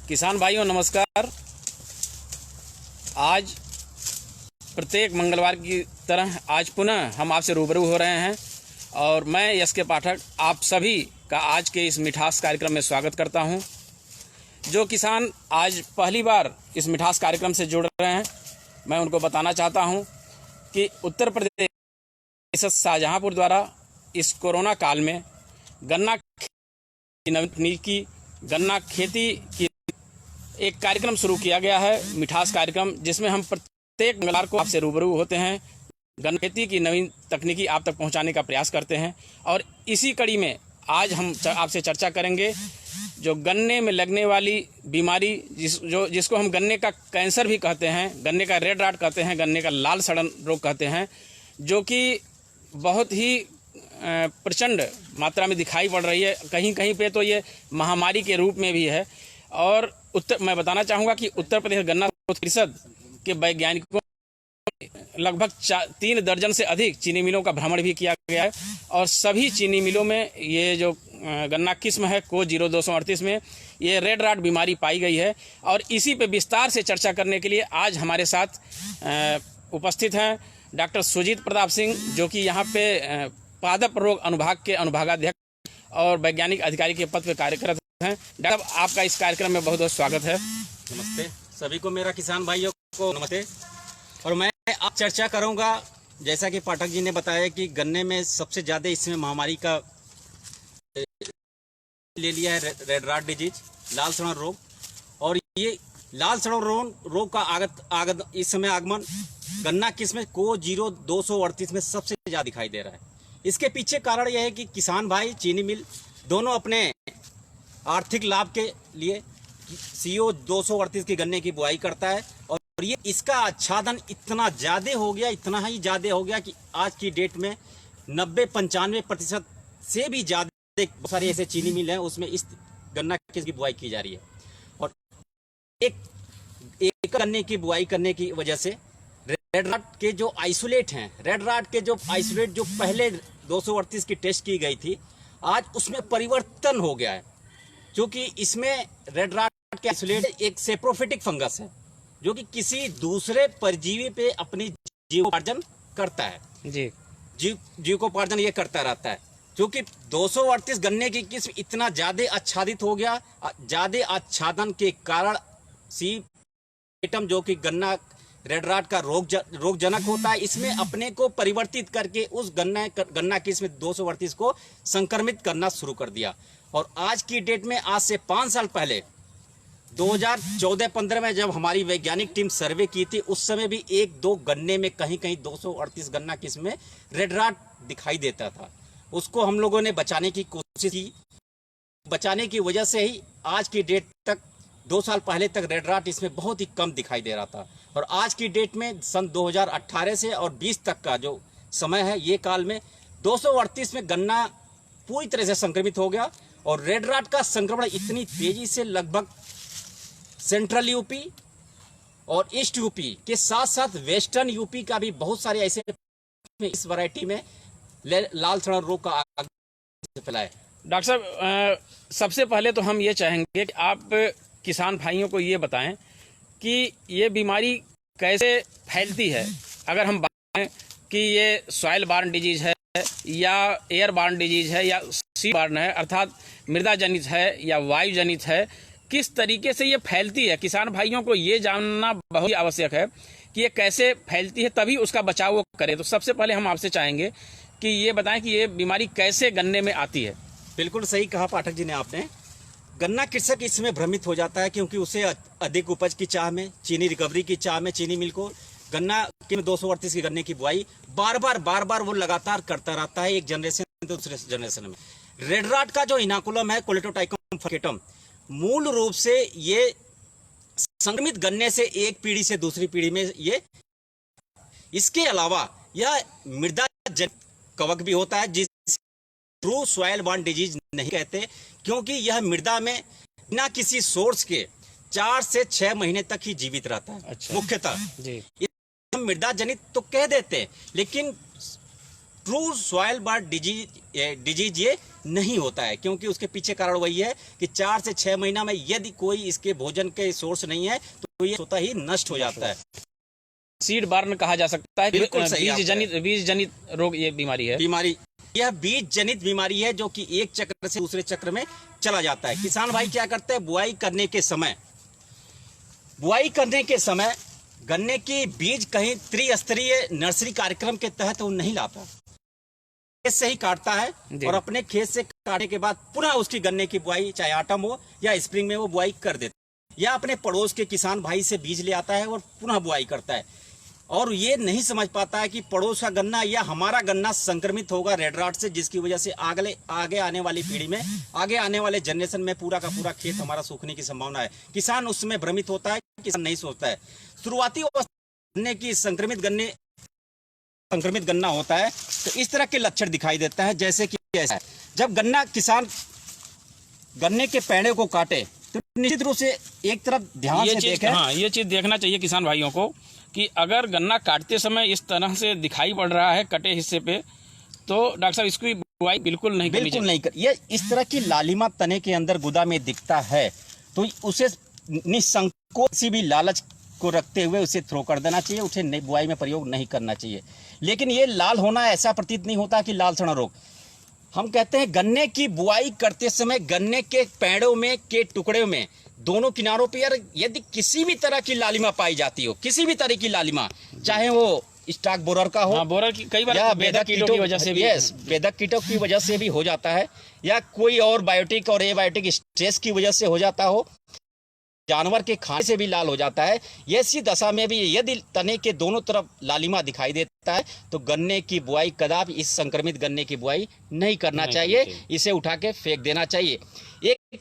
किसान भाइयों नमस्कार। आज प्रत्येक मंगलवार की तरह आज पुनः हम आपसे रूबरू हो रहे हैं और मैं यश के पाठक आप सभी का आज के इस मिठास कार्यक्रम में स्वागत करता हूं। जो किसान आज पहली बार इस मिठास कार्यक्रम से जुड़ रहे हैं, मैं उनको बताना चाहता हूं कि उत्तर प्रदेश शाहजहांपुर द्वारा इस कोरोना काल में गन्ना खेती की एक कार्यक्रम शुरू किया गया है, मिठास कार्यक्रम, जिसमें हम प्रत्येक मंगलवार को आपसे रूबरू होते हैं, गन्ना खेती की नवीन तकनीकी आप तक पहुंचाने का प्रयास करते हैं। और इसी कड़ी में आज हम आपसे चर्चा करेंगे जो गन्ने में लगने वाली बीमारी जिसको हम गन्ने का कैंसर भी कहते हैं, गन्ने का रेड राट कहते हैं, गन्ने का लाल सड़न रोग कहते हैं, जो कि बहुत ही प्रचंड मात्रा में दिखाई पड़ रही है। कहीं कहीं पे तो ये महामारी के रूप में भी है। और मैं बताना चाहूँगा कि उत्तर प्रदेश गन्ना परिषद के वैज्ञानिकों लगभग 3 दर्जन से अधिक चीनी मिलों का भ्रमण भी किया गया है और सभी चीनी मिलों में ये जो गन्ना किस्म है को 0238 में ये रेड राट बीमारी पाई गई है। और इसी पे विस्तार से चर्चा करने के लिए आज हमारे साथ उपस्थित हैं डॉक्टर सुजीत प्रताप सिंह, जो कि यहाँ पे पादप रोग अनुभाग के अनुभागाध्यक्ष और वैज्ञानिक अधिकारी के पद पर कार्यरत हैं। डॉक्टर साहब, आपका इस कार्यक्रम में बहुत बहुत स्वागत है। नमस्ते सभी को, मेरा किसान भाइयों को नमस्ते। और मैं आज चर्चा करूंगा, जैसा कि पाठक जी ने बताया कि गन्ने में सबसे ज़्यादा इसमें महामारी का ले लिया है रेड राट डिजीज, लाल सड़न रोग। और ये लाल सड़न रोग का इस समय आगमन गन्ना किस्म को 0238 में सबसे ज़्यादा दिखाई दे रहा है। इसके पीछे कारण यह है कि किसान भाई, चीनी मिल दोनों अपने आर्थिक लाभ के लिए CO 238 की गन्ने की बुआई करता है। और ये इसका आच्छादन इतना ज़्यादा हो गया, इतना ही ज़्यादा हो गया कि आज की डेट में 90-95% से भी ज़्यादा बहुत सारे ऐसे चीनी मिल हैं, उसमें इस गन्ना की बुआई की जा रही है। और एक गन्ने की बुआई करने की वजह से रेड राट के जो आइसोलेट हैं, जो पहले 238 की टेस्ट की गई थी, आज उसमें परिवर्तन हो गया है, क्योंकि इसमें रेड राट के आइसोलेट एक सेप्रोफिटिक फंगस है जो कि किसी दूसरे परजीवी पे अपनी जीवोपार्जन करता है। जीवकोपार्जन ये करता रहता है। क्योंकि 238 गन्ने की किस्म इतना ज्यादा आच्छादित हो गया, ज्यादा आच्छादन के कारण एटम जो कि गन्ना रेड राट का रोगजनक होता है, इसमें अपने को परिवर्तित करके उस गन्ना किस्म 238 को संक्रमित करना शुरू कर दिया। और आज की डेट में, आज से 5 साल पहले 2014-15 में जब हमारी वैज्ञानिक टीम सर्वे की थी, उस समय भी 1-2 गन्ने में कहीं 238 गन्ना किस्म में रेड राट दिखाई देता था। उसको हम लोगों ने बचाने की कोशिश की। बचाने की वजह से ही आज की डेट तक, 2 साल पहले तक रेड राट इसमें बहुत ही कम दिखाई दे रहा था। और आज की डेट में सन 2018 से और 20 तक का जो समय है, ये काल में 238 में गन्ना पूरी तरह से संक्रमित हो गया। और रेड राट का संक्रमण इतनी तेजी से लगभग सेंट्रल यूपी और ईस्ट यूपी के साथ साथ वेस्टर्न यूपी का भी बहुत सारे ऐसे इस वैरायटी में लाल सड़न रोग का फैला है। डॉक्टर साहब, सबसे पहले तो हम ये चाहेंगे कि आप किसान भाइयों को ये बताएं कि ये बीमारी कैसे फैलती है। अगर हम बात करें कि ये सॉइल बॉर्न डिजीज है या एयर बॉर्न डिजीज है या सी बॉर्न है, अर्थात मृदा जनित है या वायु जनित है, किस तरीके से ये फैलती है, किसान भाइयों को ये जानना बहुत ही आवश्यक है कि ये कैसे फैलती है, तभी उसका बचाव वो करे। तो सबसे पहले हम आपसे चाहेंगे कि ये बताएं कि ये बीमारी कैसे गन्ने में आती है। बिल्कुल सही कहा पाठक जी ने आपने। गन्ना कृषक इसमें भ्रमित हो जाता है, क्योंकि उसे अधिक उपज की चाह में, चीनी रिकवरी की चाह में, चीनी मिल को गन्ना के 238 की गन्ने की बुआई बार बार वो लगातार करता रहता है, एक जनरेशन से दूसरे जनरेशन में। रेड राट का जो इनाकुलम है, कोलेटोटाइकम फर्केटम, मूल रूप से ये संक्रमित गन्ने से एक पीढ़ी से दूसरी पीढ़ी में ये, इसके अलावा यह मृदा कवक भी होता है, जिस ट्रू सॉइल बॉर्न डिजीज नहीं कहते, क्योंकि यह मृदा में बिना किसी सोर्स के 4 से 6 महीने तक ही जीवित रहता है। अच्छा। मुख्यतः जी, हम मृदा जनित तो कह देते हैं, लेकिन ट्रू सॉइल बॉर्न डिजीज ये नहीं होता है, क्योंकि उसके पीछे कारण वही है कि 4 से 6 महीना में यदि कोई इसके भोजन के सोर्स नहीं है तो ये स्वतः ही नष्ट हो जाता है। सीड बर्न कहा जा सकता है। बिल्कुल सही बीज जनित रोग ये बीमारी है। यह बीज जनित बीमारी है जो कि एक चक्र से दूसरे चक्र में चला जाता है। किसान भाई क्या करते हैं, बुआई करने के समय गन्ने की बीज कहीं त्रिस्तरीय नर्सरी कार्यक्रम के तहत वो नहीं लाता, खेत से ही काटता है और अपने खेत से काटने के बाद पुनः उसकी गन्ने की बुआई चाहे ऑटम हो या स्प्रिंग में वो बुआई कर देता है, या अपने पड़ोस के किसान भाई से बीज ले आता है और पुनः बुआई करता है। और ये नहीं समझ पाता है कि पड़ोस का गन्ना या हमारा गन्ना संक्रमित होगा रेड रॉट से, जिसकी वजह से आगे आने वाली पीढ़ी में, आगे आने वाले जनरेशन में पूरा का पूरा खेत हमारा सूखने की संभावना है। किसान उसमें भ्रमित होता है, किसान नहीं सोचता है। शुरुआती अवस्था की संक्रमित गन्ना होता है तो इस तरह के लक्षण दिखाई देता है, जैसे कि ऐसा है। जब किसान गन्ने के पेड़े को काटे तो निश्चित रूप से एक तरफ ध्यान से देखें। हाँ, ये चीज देखना चाहिए किसान भाइयों को कि अगर गन्ना काटते समय इस तरह से दिखाई पड़ रहा है कटे हिस्से पे, तो डॉक्टर साहब इसकी बुआई बिल्कुल नहीं करनी चाहिए। ये इस तरह की लालिमा तने के अंदर गुदा में दिखता है तो उसे निसंकोच भी लालच को रखते हुए उसे थ्रो कर देना चाहिए, उसे बुआई में प्रयोग नहीं करना चाहिए। लेकिन ये लाल होना ऐसा प्रतीत नहीं होता कि लाल सड़ा रोग। हम कहते हैं गन्ने की बुआई करते समय गन्ने के पेड़ों में के टुकड़े में दोनों किनारों पर यदि किसी भी तरह की लालिमा पाई जाती हो, किसी भी तरह की लालिमा, चाहे वो स्टॉक बोरर का हो, हाँ, बोरर की कई बार बेधक कीटों की वजह से भी, बेधक कीटों की वजह से भी हो जाता है, या कोई और बायोटिक और एबायोटिक स्ट्रेस की वजह से हो जाता हो, जानवर के खाने से भी लाल हो जाता है। ऐसी दशा में भी यदि तने के दोनों तरफ लालिमा दिखाई देता है तो गन्ने की बुआई कदापि इस संक्रमित गन्ने की बुआई नहीं करना चाहिए, इसे उठा के फेंक देना चाहिए। एक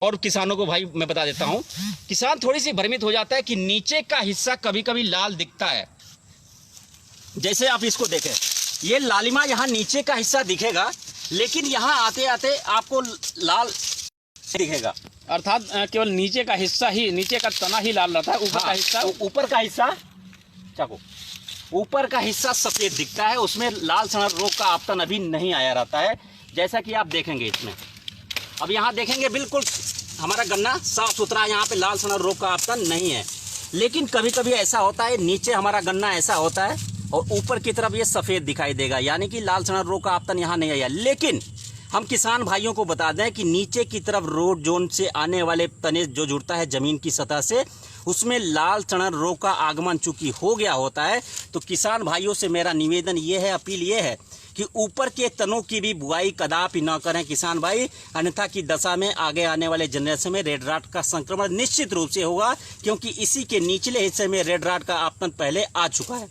और किसानों को भाई मैं बता देता हूं, किसान थोड़ी सी भ्रमित हो जाता है कि नीचे का हिस्सा कभी कभी लाल दिखता है। जैसे आप इसको देखें, ये लालिमा यहाँ नीचे का हिस्सा दिखेगा, लेकिन यहाँ आते आते आपको लाल दिखेगा, अर्थात केवल नीचे का हिस्सा ही, नीचे का तना ही लाल रहता है, ऊपर ऊपर का हिस्सा सफेद दिखता है, उसमें लाल सड़ा रोग का आपतन अभी नहीं आया रहता है। जैसा कि आप देखेंगे इसमें, अब यहाँ देखेंगे बिल्कुल हमारा गन्ना साफ सुथरा, यहाँ पे लाल सड़ा रोग का आपतन नहीं है। लेकिन कभी कभी ऐसा होता है, नीचे हमारा गन्ना ऐसा होता है और ऊपर की तरफ ये सफेद दिखाई देगा, यानी कि लाल सड़ा रोग का आपतन यहाँ नहीं आया। लेकिन हम किसान भाइयों को बता दें कि नीचे की तरफ रोड जोन से आने वाले तने जो जुड़ता है जमीन की सतह से, उसमें लाल सड़न रोग का आगमन चूंकि हो गया होता है, तो किसान भाइयों से मेरा निवेदन ये है, अपील ये है कि ऊपर के तनों की भी बुआई कदापि न करें किसान भाई, अन्यथा की दशा में आगे आने वाले जनरेशन में रेड रॉट का संक्रमण निश्चित रूप से होगा, क्योंकि इसी के निचले हिस्से में रेड रॉट का आपतन पहले आ चुका है।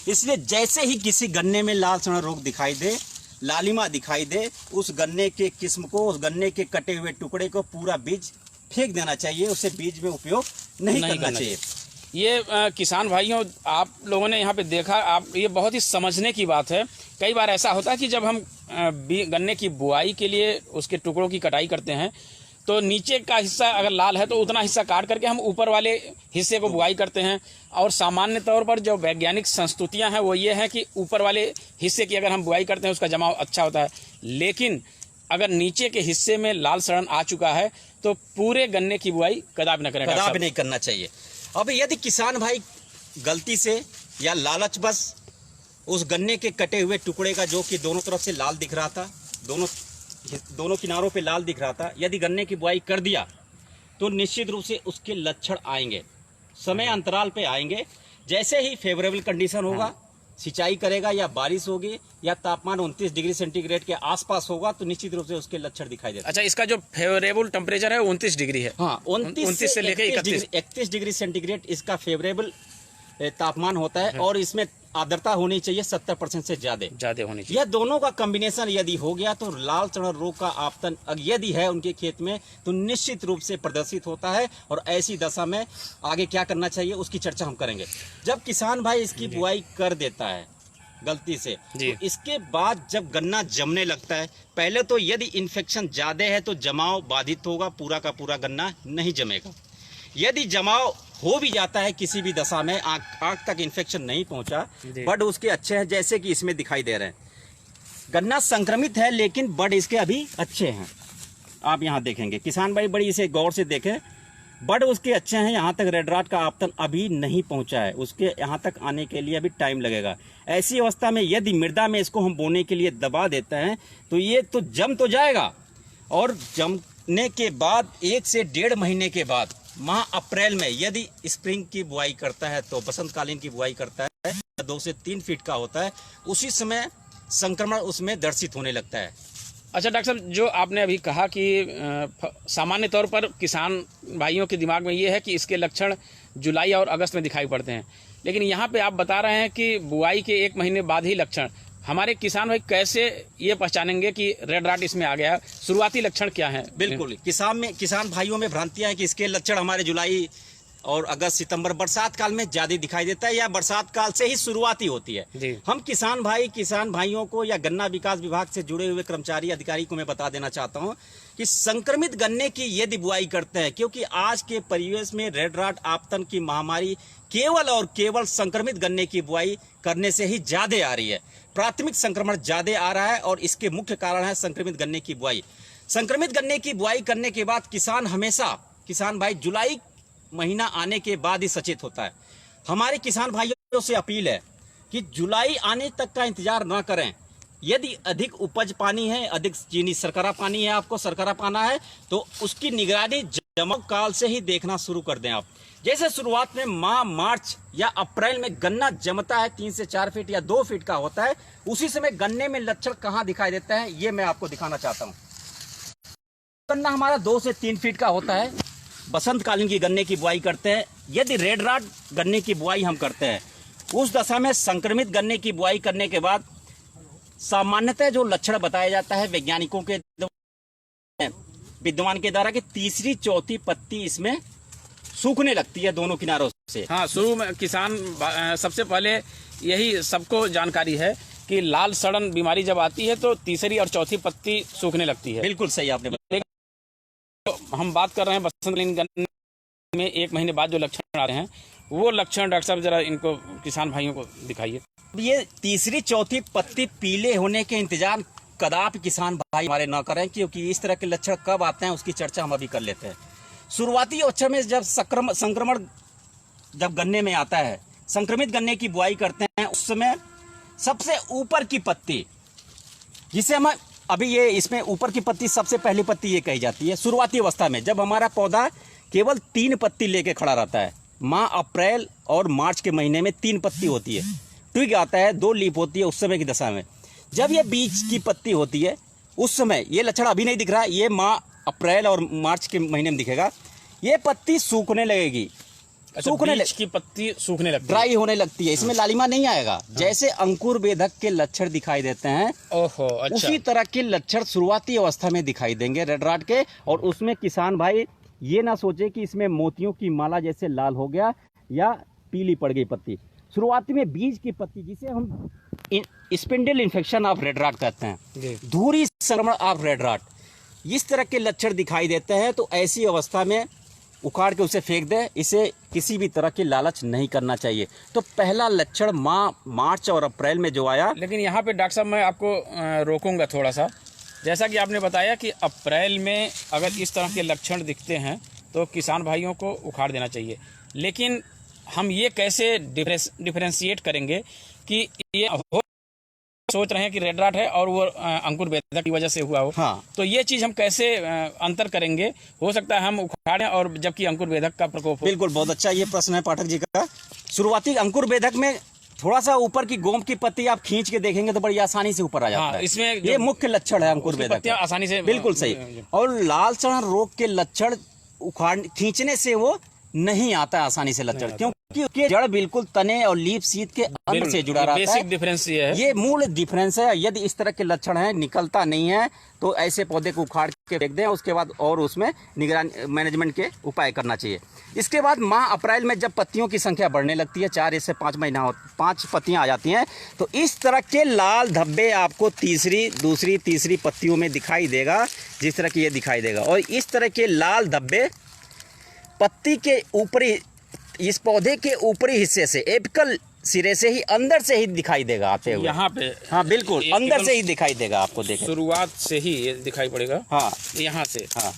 इसलिए जैसे ही किसी गन्ने में लाल सड़न रोग दिखाई दे, लालिमा दिखाई दे, उस गन्ने के किस्म को, उस गन्ने के कटे हुए टुकड़े को पूरा बीज फेंक देना चाहिए, उसे बीज में उपयोग नहीं करना चाहिए। ये किसान भाइयों, आप लोगों ने यहाँ पे देखा, आप ये बहुत ही समझने की बात है। कई बार ऐसा होता है कि जब हम गन्ने की बुआई के लिए उसके टुकड़ों की कटाई करते हैं तो नीचे का हिस्सा अगर लाल है तो उतना हिस्सा काट करके हम ऊपर वाले हिस्से को बुआई करते हैं। और सामान्य तौर पर जो वैज्ञानिक संस्तुतियां हैं वो ये है कि ऊपर वाले हिस्से की अगर हम बुआई करते हैं उसका जमाव अच्छा होता है। लेकिन अगर नीचे के हिस्से में लाल सड़न आ चुका है तो पूरे गन्ने की बुआई कदापि न करें, कदापि नहीं करना चाहिए। अब यदि किसान भाई गलती से या लालचवश उस गन्ने के कटे हुए टुकड़े का, जो कि दोनों तरफ से लाल दिख रहा था, दोनों किनारों पे लाल दिख रहा था, यदि गन्ने की बुआई कर दिया तो निश्चित रूप से उसके लक्षण आएंगे, समय अंतराल पे आएंगे। जैसे ही फेवरेबल कंडीशन होगा, सिंचाई करेगा या बारिश होगी या तापमान 29 डिग्री सेंटीग्रेड के आसपास होगा, तो निश्चित रूप से उसके लक्षण दिखाई देते हैं। अच्छा, इसका जो फेवरेबल टेम्परेचर है 29 डिग्री है। हाँ, 29 से लेकर 31 डिग्री सेंटीग्रेड इसका फेवरेबल तापमान होता है, और इसमें आर्द्रता होनी चाहिए 70% से ज्यादा होनी चाहिए। यह दोनों का कॉम्बिनेशन यदि हो गया तो लाल सड़न रोग का आपतन यदि है उनके खेत में तो निश्चित रूप से प्रदर्शित होता है। और ऐसी दशा में आगे क्या करना चाहिए उसकी चर्चा हम करेंगे। जब किसान भाई इसकी बुआई कर देता है गलती से, तो इसके बाद जब गन्ना जमने लगता है, पहले तो यदि इन्फेक्शन ज्यादा है तो जमाव बाधित होगा, पूरा का पूरा गन्ना नहीं जमेगा। यदि जमाव हो भी जाता है किसी भी दशा में, आंख तक इन्फेक्शन नहीं पहुंचा, बट उसके अच्छे हैं, जैसे कि इसमें दिखाई दे रहे हैं, गन्ना संक्रमित है लेकिन बड इसके अभी अच्छे हैं। आप यहाँ देखेंगे, किसान भाई बड़ी इसे गौर से देखें, बड उसके अच्छे हैं। यहाँ तक रेड राट का आपतन अभी नहीं पहुंचा है, उसके यहाँ तक आने के लिए अभी टाइम लगेगा। ऐसी अवस्था में यदि मृदा में इसको हम बोने के लिए दबा देते हैं तो ये तो जम तो जाएगा, और जमने के बाद 1 से 1.5 महीने के बाद माह अप्रैल में यदि स्प्रिंग की बुआई करता है तो बसंतकालीन की बुआई करता है 2 से 3 फीट का होता है, उसी समय संक्रमण उसमें दर्शित होने लगता है। अच्छा डॉक्टर साहब, जो आपने अभी कहा कि सामान्य तौर पर किसान भाइयों के दिमाग में ये है कि इसके लक्षण जुलाई और अगस्त में दिखाई पड़ते हैं, लेकिन यहाँ पे आप बता रहे हैं कि बुआई के 1 महीने बाद ही लक्षण। हमारे किसान भाई कैसे ये पहचानेंगे कि रेड राट इसमें आ गया है? शुरुआती लक्षण क्या है? बिल्कुल, किसान भाइयों में भ्रांतियां हैं कि इसके लक्षण हमारे जुलाई और अगस्त सितंबर बरसात काल में ज्यादा दिखाई देता है, या बरसात काल से ही शुरुआती होती है जी। हम किसान भाइयों को या गन्ना विकास विभाग से जुड़े हुए कर्मचारी अधिकारी को मैं बता देना चाहता हूं कि संक्रमित गन्ने की यदि बुआई करते हैं, क्योंकि आज के परिवेश में रेड राट आपतन की महामारी केवल और केवल संक्रमित गन्ने की बुआई करने से ही ज्यादा आ रही है। प्राथमिक संक्रमण ज्यादा आ रहा है और इसके मुख्य कारण है संक्रमित गन्ने की बुआई। संक्रमित गन्ने की बुआई करने के बाद किसान भाई जुलाई महीना आने के बाद ही सचेत होता है। हमारे किसान भाइयों से अपील है कि जुलाई आने तक का इंतजार ना करें। यदि अधिक उपज पानी है, अधिक चीनी सरकरा पानी है, आपको सरकरा पाना है, तो उसकी निगरानी जमाव काल से ही देखना शुरू कर दें आप। जैसे शुरुआत में मार्च या अप्रैल में गन्ना जमता है 3 से 4 फीट या 2 फीट का होता है, उसी समय गन्ने में लक्षण कहाँ दिखाई देता है ये मैं आपको दिखाना चाहता हूँ। गन्ना हमारा 2 से 3 फीट का होता है, बसंतकालीन की गन्ने की बुआई करते हैं। यदि रेड राट गन्ने की बुआई हम करते हैं, उस दशा में संक्रमित गन्ने की बुआई करने के बाद सामान्यतः जो लक्षण बताया जाता है वैज्ञानिकों के विद्वान के द्वारा कि तीसरी चौथी पत्ती इसमें सूखने लगती है दोनों किनारों से। हाँ, शुरू में किसान सबसे पहले यही सबको जानकारी है कि लाल सड़न बीमारी जब आती है तो तीसरी और चौथी पत्ती सूखने लगती है। बिल्कुल सही आपने बताया। हम बात कर रहे हैं बसंतकालीन गन्ने में 1 महीने बाद जो लक्षण आ रहे हैं, वो लक्षण डॉक्टर साहब जरा इनको किसान भाइयों को दिखाइए। ये तीसरी चौथी पत्ती पीले होने के इंतजार कदापि किसान भाई हमारे न करें, क्योंकि इस तरह के लक्षण कब आते हैं उसकी चर्चा हम अभी कर लेते हैं। शुरुआती अवस्था में जब संक्रमण जब गन्ने में आता है, संक्रमित गन्ने की बुआई करते हैं, उस समय सबसे ऊपर की पत्ती, जिसे हम अभी ये इसमें ऊपर की पत्ती सबसे पहली पत्ती ये कही जाती है। शुरुआती अवस्था में जब हमारा पौधा केवल 3 पत्ती लेके खड़ा रहता है, माह अप्रैल और मार्च के महीने में 3 पत्ती होती है, ट्विग आता है, 2 लीफ होती है उस समय की दशा में। जब ये बीच की पत्ती होती है उस समय ये लक्षण अभी नहीं दिख रहा है, ये माह अप्रैल और मार्च के महीने में दिखेगा। ये पत्ती सूखने लगेगी, बीच की पत्ती सूखने लगती है, ड्राई होने लगती है, इसमें लालिमा नहीं आएगा। जैसे अंकुर बेधक के लक्षण दिखाई देते हैं, ओहो, अच्छा। उसी तरह के लक्षण शुरुआती अवस्था में दिखाई देंगे रेड राट के। और उसमें किसान भाई ये ना सोचे कि इसमें मोतियों की माला जैसे लाल हो गया या पीली पड़ गई पत्ती। शुरुआती में बीज की पत्ती, जिसे हम spindle infection of red rot कहते हैं, धूरी संक्रमण ऑफ रेड राट, इस तरह के लक्षण दिखाई देते हैं, तो ऐसी अवस्था में उखाड़ के उसे फेंक दे। इसे किसी भी तरह की लालच नहीं करना चाहिए। तो पहला लक्षण मार्च और अप्रैल में जो आया। लेकिन यहाँ पे डॉक्टर साहब मैं आपको रोकूंगा थोड़ा सा। जैसा कि आपने बताया कि अप्रैल में अगर इस तरह के लक्षण दिखते हैं तो किसान भाइयों को उखाड़ देना चाहिए, लेकिन हम ये कैसे डिफरेंशिएट करेंगे कि ये सोच रहे हैं कि रेड राट है और वो अंकुर बेधक की वजह से हुआ हो। हाँ। तो ये चीज हम कैसे अंतर करेंगे? हो सकता है हम उखाड़ें और जबकि अंकुर बेधक का प्रकोप हो। बिल्कुल, बहुत अच्छा ये प्रश्न है पाठक जी का। शुरुआती अंकुर बेधक में थोड़ा सा ऊपर की गोंद की पत्ती आप खींच के देखेंगे तो बड़ी आसानी से ऊपर आ जाता है। इसमें ये मुख्य लक्षण है अंकुर बेधक का, आसानी से। बिल्कुल सही। और लाल सड़न रोग के लक्षण खींचने से वो नहीं आता आसानी से लक्षण, क्योंकि उसके जड़ बिल्कुल तने और लीफ सीध के अंदर से जुड़ा रहता है। बेसिक डिफरेंस ये है, ये मूल डिफरेंस है। यदि इस तरह के लक्षण है, निकलता नहीं है, तो ऐसे पौधे को उखाड़ के फेंक दें, उसके बाद और उसमें निगरानी मैनेजमेंट के उपाय करना चाहिए। इसके बाद माह अप्रैल में जब पत्तियों की संख्या बढ़ने लगती है, 4 से 5 महीना 5 पत्तियां आ जाती हैं, तो इस तरह के लाल धब्बे आपको दूसरी तीसरी पत्तियों में दिखाई देगा, जिस तरह की ये दिखाई देगा। और इस तरह के लाल धब्बे पत्ती के ऊपरी, इस पौधे के ऊपरी हिस्से से एपिकल सिरे से ही अंदर से ही दिखाई देगा आते हुए। यहाँ पे हाँ बिल्कुल, ये अंदर एकदम से ही दिखाई देगा आपको, देखें। शुरुआत से ही ये दिखाई पड़ेगा। हाँ यहाँ से, हाँ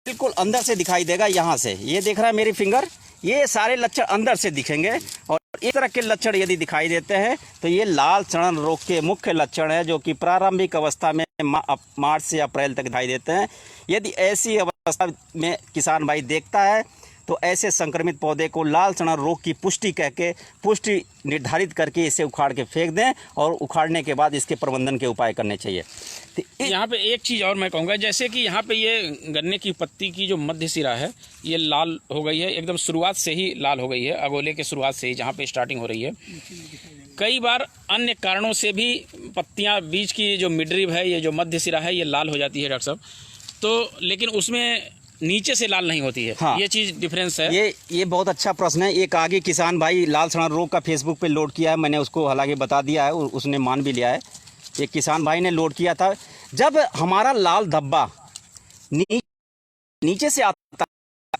बिल्कुल अंदर से दिखाई देगा। यहाँ से ये देख रहा है मेरी फिंगर, ये सारे लक्षण अंदर से दिखेंगे। और इस तरह के लक्षण यदि दिखाई देते हैं तो ये लाल सड़न रोग के मुख्य लक्षण है, जो कि प्रारंभिक अवस्था में मार्च से अप्रैल तक दिखाई देते हैं। यदि ऐसी अवस्था में किसान भाई देखता है तो ऐसे संक्रमित पौधे को लाल सड़न रोग की पुष्टि निर्धारित करके इसे उखाड़ के फेंक दें, और उखाड़ने के बाद इसके प्रबंधन के उपाय करने चाहिए। यहाँ पे एक चीज़ और मैं कहूँगा, जैसे कि यहाँ पे ये गन्ने की पत्ती की जो मध्य सिरा है ये लाल हो गई है, एकदम शुरुआत से ही लाल हो गई है, अगोले के शुरुआत से ही जहाँ पे स्टार्टिंग हो रही है। कई बार अन्य कारणों से भी पत्तियाँ, बीज की जो मिडरिब है, ये जो मध्य सिरा है, ये लाल हो जाती है डॉक्टर साहब, तो लेकिन उसमें नीचे से लाल नहीं होती है। हाँ, ये चीज़ डिफरेंस है। ये बहुत अच्छा प्रश्न है। एक आगे किसान भाई लाल सड़न रोग का फेसबुक पे लोड किया है, मैंने उसको हालांकि बता दिया है, उसने मान भी लिया है। एक किसान भाई ने लोड किया था, जब हमारा लाल धब्बा नीचे से आता है,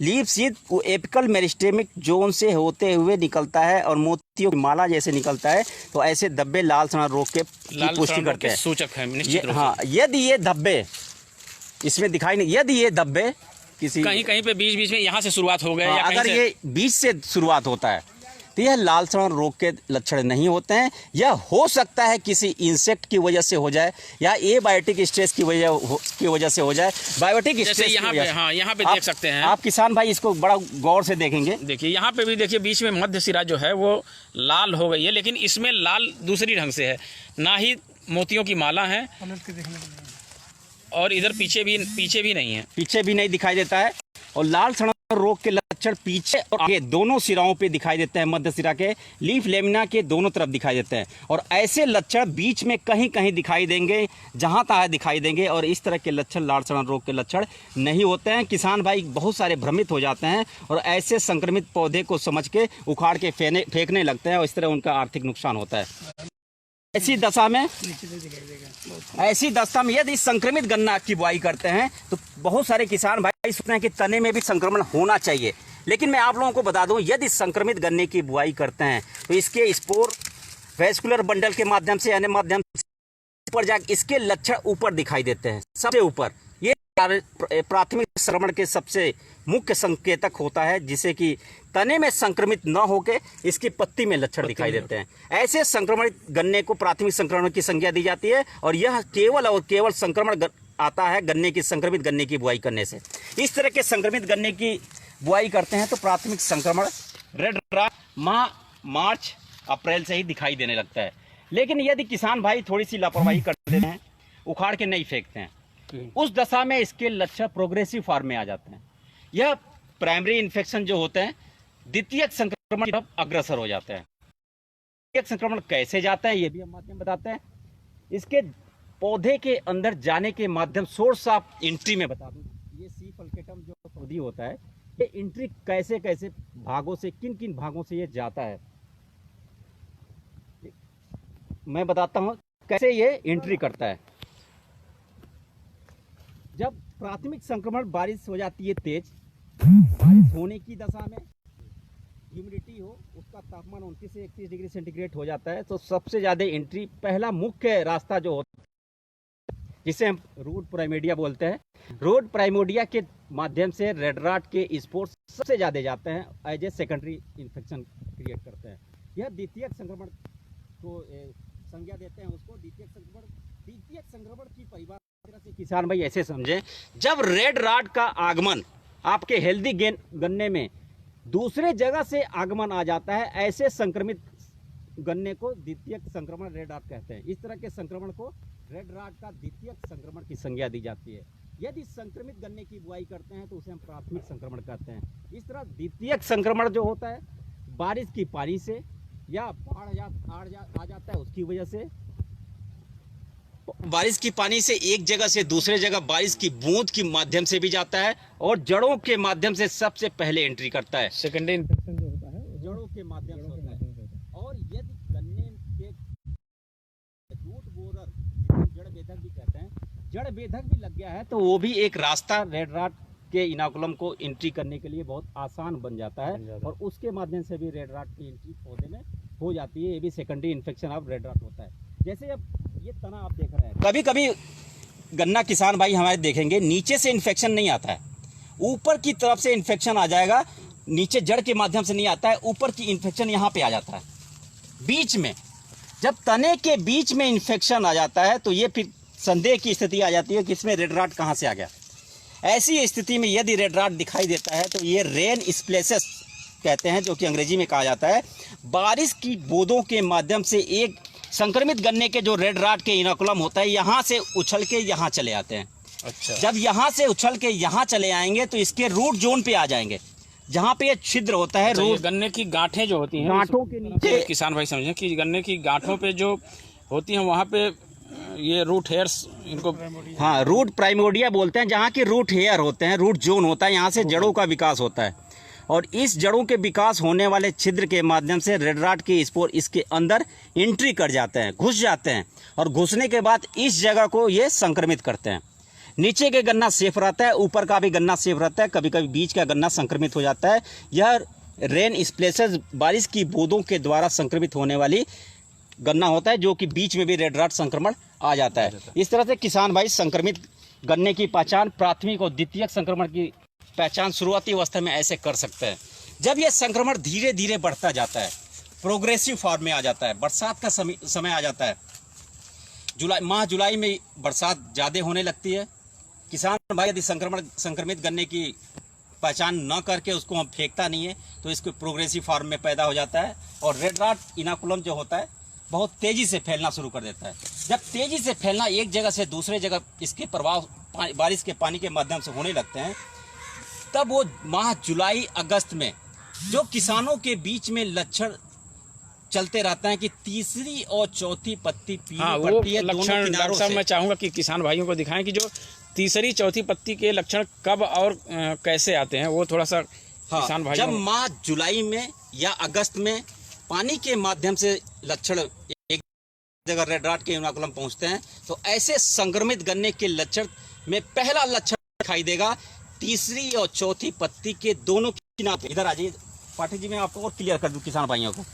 लीफ सीध एपिकल मेरिस्टेमिक जोन से होते हुए निकलता है और मोतियों की माला जैसे निकलता है, तो ऐसे धब्बे लाल सड़न रोग की पुष्टि करते हैं, सूचक है निश्चित रूप से। हाँ, यदि ये धब्बे इसमें दिखाई नहीं, यदि ये धब्बे किसी कहीं पे बीच में यहाँ से शुरुआत हो गए, या अगर ये बीज से शुरुआत होता है तो यह लाल सड़न रोग के लक्षण नहीं होते हैं। यह हो सकता है किसी इंसेक्ट की वजह से हो जाए, या एबायोटिक स्ट्रेस की वजह से हो जाए। बायोटिक स्ट्रेस यहाँ पे, हाँ यहाँ पे देख सकते हैं आप किसान भाई, इसको बड़ा गौर से देखेंगे। देखिए यहाँ पे भी देखिए, बीच में मध्य सिरा जो है वो लाल हो गई है, लेकिन इसमें लाल दूसरी ढंग से है, ना ही मोतियों की माला है, और इधर पीछे भी नहीं है, पीछे भी नहीं दिखाई देता है। और लाल सड़न रोग के लक्षण पीछे और आगे दोनों सिराओं पे दिखाई देते हैं, मध्य सिरा के लीफ लेमिना के दोनों तरफ दिखाई देते हैं। और ऐसे लक्षण बीच में कहीं कहीं दिखाई देंगे, जहां तहां दिखाई देंगे, और इस तरह के लक्षण लाल सड़न रोग के लक्षण नहीं होते हैं। किसान भाई बहुत सारे भ्रमित हो जाते हैं और ऐसे संक्रमित पौधे को समझ के उखाड़ के फेंकने लगते हैं, और इस तरह उनका आर्थिक नुकसान होता है। ऐसी दशा में यदि संक्रमित गन्ना की बुआई करते हैं तो बहुत सारे किसान भाई सोचते हैं कि तने में भी संक्रमण होना चाहिए, लेकिन मैं आप लोगों को बता दूं, यदि संक्रमित गन्ने की बुआई करते हैं तो इसके स्पोर वेस्कुलर बंडल के माध्यम से, अन्य माध्यम से ऊपर जाकर इसके लक्षण ऊपर दिखाई देते हैं, सबसे ऊपर। ये प्राथमिक संक्रमण के सबसे मुख्य संकेतक होता है, जिसे कि तने में संक्रमित न होकर इसकी पत्ती में लक्षण दिखाई देते हैं। ऐसे संक्रमित गन्ने को प्राथमिक संक्रमण की संज्ञा दी जाती है, और यह केवल और केवल संक्रमण आता है संक्रमित गन्ने की बुआई करने से। इस तरह के संक्रमित गन्ने की बुआई करते हैं तो प्राथमिक संक्रमण रेड रॉट मार्च अप्रैल से ही दिखाई देने लगता है। लेकिन यदि किसान भाई थोड़ी सी लापरवाही कर देते हैं, उखाड़ के नहीं फेंकते हैं, उस दशा में इसके लक्षण प्रोग्रेसिव फॉर्म में आ जाते हैं। यह प्राइमरी इन्फेक्शन जो होते हैं द्वितीयक संक्रमण की तरफ अग्रसर हो जाते हैं। द्वितीयक संक्रमण कैसे जाता है ये भी हम माध्यम बताते हैं। इसके पौधे के अंदर जाने के माध्यम, सोर्स ऑफ एंट्री में बता दूं, ये सी फल्केटम जो पौधी होता है, ये एंट्री कैसे कैसे भागों से, किन किन भागों से ये जाता है, मैं बताता हूं कैसे ये एंट्री करता है। जब प्राथमिक संक्रमण बारिश हो जाती है तेज, बारिश होने की दशा में ह्यूमिडिटी हो, उसका तापमान 29 से 31 डिग्री सेंटीग्रेड हो जाता है, तो सबसे ज़्यादा एंट्री, पहला मुख्य रास्ता जो होता है जिसे हम रूट प्राइमोडिया बोलते हैं, रूट प्राइमोडिया के माध्यम से रेड रॉट के स्पोर्स सबसे ज़्यादा जाते हैं, as a secondary infection create करते हैं। यह द्वितीयक संक्रमण को संज्ञा देते हैं उसको। द्वितीयक संक्रमण की परिभाषा से किसान भाई ऐसे समझें, जब रेड रॉट का आगमन आपके हेल्दी गन्ने में दूसरे जगह से आगमन आ जाता है, ऐसे संक्रमित गन्ने को द्वितीयक संक्रमण रेड रॉट कहते हैं। इस तरह के संक्रमण को रेड रॉट का द्वितीयक संक्रमण की संज्ञा दी जाती है। यदि संक्रमित गन्ने की बुआई करते हैं तो उसे हम प्राथमिक संक्रमण कहते हैं। इस तरह द्वितीयक संक्रमण जो होता है बारिश की पानी से या बाढ़ आ जाता है उसकी वजह से, बारिश की पानी से एक जगह से दूसरे जगह बारिश की बूंद के माध्यम से भी जाता है, और जड़ों के माध्यम से सबसे पहले एंट्री करता है। सेकेंडरी इन्फेक्शन जो होता है जड़ों के माध्यम से होता है। और यदि गन्ने के रूट बोरर, जड़ बेधक भी कहते हैं, जड़ बेधक भी लग गया है तो वो भी एक रास्ता रेड रॉट के इनोकुलम को एंट्री करने के लिए बहुत आसान बन जाता है और उसके माध्यम से भी रेड राट की एंट्री पौधे में हो जाती है। ये भी secondary infection of red rot होता है। जैसे अब ये तना आप देख रहे हैं, कभी कभी गन्ना किसान भाई हमारे देखेंगे नीचे से इन्फेक्शन नहीं आता है, ऊपर की तरफ से इन्फेक्शन आ जाएगा, नीचे जड़ के माध्यम से नहीं आता है, ऊपर की इन्फेक्शन यहाँ पे आ जाता है बीच में। जब तने के बीच में इन्फेक्शन आ जाता है तो ये फिर संदेह की स्थिति आ जाती है कि इसमें रेड राट कहाँ से आ गया। ऐसी स्थिति में यदि रेड राट दिखाई देता है तो ये रेन स्प्लेसेस कहते हैं, जो कि अंग्रेजी में कहा जाता है। बारिश की बूंदों के माध्यम से एक संक्रमित गन्ने के जो रेड राट के इनोकुलम होता है यहाँ से उछल के यहाँ चले आते हैं। अच्छा, जब यहाँ से उछल के यहाँ चले आएंगे तो इसके रूट जोन पे आ जाएंगे, जहाँ पे ये छिद्र होता है। अच्छा, रूट गन्ने की गांठें जो होती हैं, गांठों के नीचे किसान भाई समझें कि गन्ने की गांठों पे जो होती हैं वहाँ पे ये रूट हेयर्स इनको, हाँ, रूट प्राइमोडिया बोलते हैं, जहाँ के रूट हेयर होते हैं, रूट जोन होता है, यहाँ से जड़ों का विकास होता है और इस जड़ों के विकास होने वाले छिद्र के माध्यम से रेड राट के स्पोर इसके अंदर एंट्री कर जाते हैं, घुस जाते हैं और घुसने के बाद इस जगह को ये संक्रमित करते हैं। नीचे के गन्ना सेफ रहता है, ऊपर का भी गन्ना सेफ रहता है, कभी कभी बीच का गन्ना संक्रमित हो जाता है। यह रेन स्प्लेसेस, बारिश की बूंदों के द्वारा संक्रमित होने वाली गन्ना होता है, जो कि बीच में भी रेड राट संक्रमण आ जाता है। इस तरह से किसान भाई संक्रमित गन्ने की पहचान, प्राथमिक और द्वितीयक संक्रमण की पहचान शुरुआती अवस्था में ऐसे कर सकते हैं। जब यह संक्रमण धीरे धीरे बढ़ता जाता है, प्रोग्रेसिव फॉर्म में आ जाता है, बरसात का समय आ जाता है, जुलाई में बरसात ज़्यादा होने लगती है। किसान भाई यदि संक्रमित गन्ने की पहचान न करके उसको हम फेंकता नहीं है तो इसको प्रोग्रेसिव फॉर्म में पैदा हो जाता है और रेड राट इनोकुलम जो होता है बहुत तेज़ी से फैलना शुरू कर देता है। जब तेज़ी से फैलना एक जगह से दूसरे जगह इसके प्रभाव बारिश के पानी के माध्यम से होने लगते हैं, तब वो माह जुलाई अगस्त में जो किसानों के बीच में लक्षण चलते रहते हैं कि तीसरी और चौथी पत्ती पीली पड़ती है दोनों किनारों से। मैं चाहूंगा कि किसान भाइयों को दिखाएं कि जो तीसरी चौथी पत्ती के लक्षण कब और कैसे आते हैं, वो थोड़ा सा किसान भाइयों। जब माह जुलाई में या अगस्त में पानी के माध्यम से लक्षण एक जगह रेड राट के इनोकुलम पहुंचते हैं तो ऐसे संक्रमित गन्ने के लक्षण में पहला लक्षण दिखाई देगा तीसरी और चौथी पत्ती के दोनों किनारे। इधर आ जाइए पाठक जी, मैं आपको और क्लियर कर दूं किसान भाइयों को।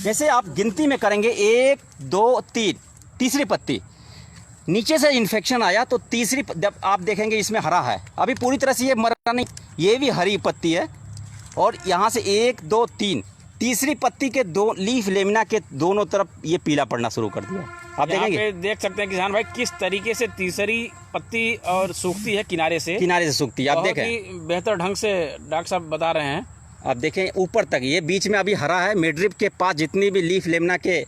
जैसे आप गिनती में करेंगे 1 2 3, तीसरी पत्ती नीचे से इन्फेक्शन आया तो तीसरी, जब आप देखेंगे इसमें हरा है, अभी पूरी तरह से ये मरा नहीं, ये भी हरी पत्ती है और यहाँ से 1 2 3 तीसरी पत्ती के दो लीफ लेमिना के दोनों तरफ ये पीला पड़ना शुरू कर दिया। आप देखेंगे, देख सकते हैं किसान भाई किस तरीके से तीसरी पत्ती और सूखती है किनारे से सूखती है। आप देखें बेहतर ढंग से डॉक्टर साहब बता रहे हैं। आप देखें ऊपर तक ये बीच में अभी हरा है, मिडरिप के पास जितनी भी लीफ लेमिना के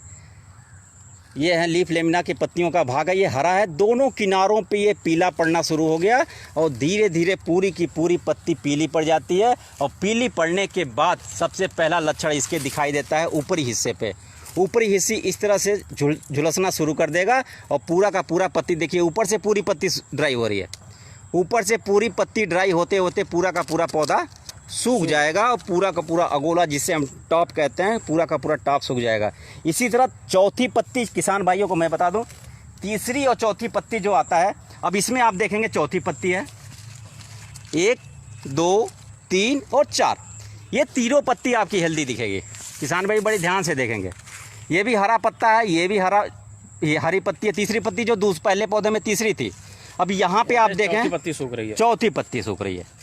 ये है, लीफ लेमिना की पत्तियों का भाग है, ये हरा है, दोनों किनारों पे ये पीला पड़ना शुरू हो गया और धीरे धीरे पूरी की पूरी पत्ती पीली पड़ जाती है। और पीली पड़ने के बाद सबसे पहला लक्षण इसके दिखाई देता है ऊपरी हिस्से पे। ऊपरी हिस्से इस तरह से झुलसना शुरू कर देगा और पूरा का पूरा पत्ती देखिए, ऊपर से पूरी पत्ती ड्राई हो रही है, ऊपर से पूरी पत्ती ड्राई होते होते पूरा का पूरा पौधा सूख जाएगा और पूरा का पूरा अगोला, जिसे हम टॉप कहते हैं, पूरा का पूरा टॉप सूख जाएगा। इसी तरह चौथी पत्ती किसान भाइयों को मैं बता दूं, तीसरी और चौथी पत्ती जो आता है, अब इसमें आप देखेंगे चौथी पत्ती है 1 2 3 और 4, ये तीनों पत्ती आपकी हेल्दी दिखेगी। किसान भाई बड़े ध्यान से देखेंगे, ये भी हरा पत्ता है, ये भी हरा, ये हरी पत्ती है। तीसरी पत्ती जो पहले पौधे में तीसरी थी, अब यहाँ पे आप देखें चौथी पत्ती सूख रही है, चौथी पत्ती सूख रही है।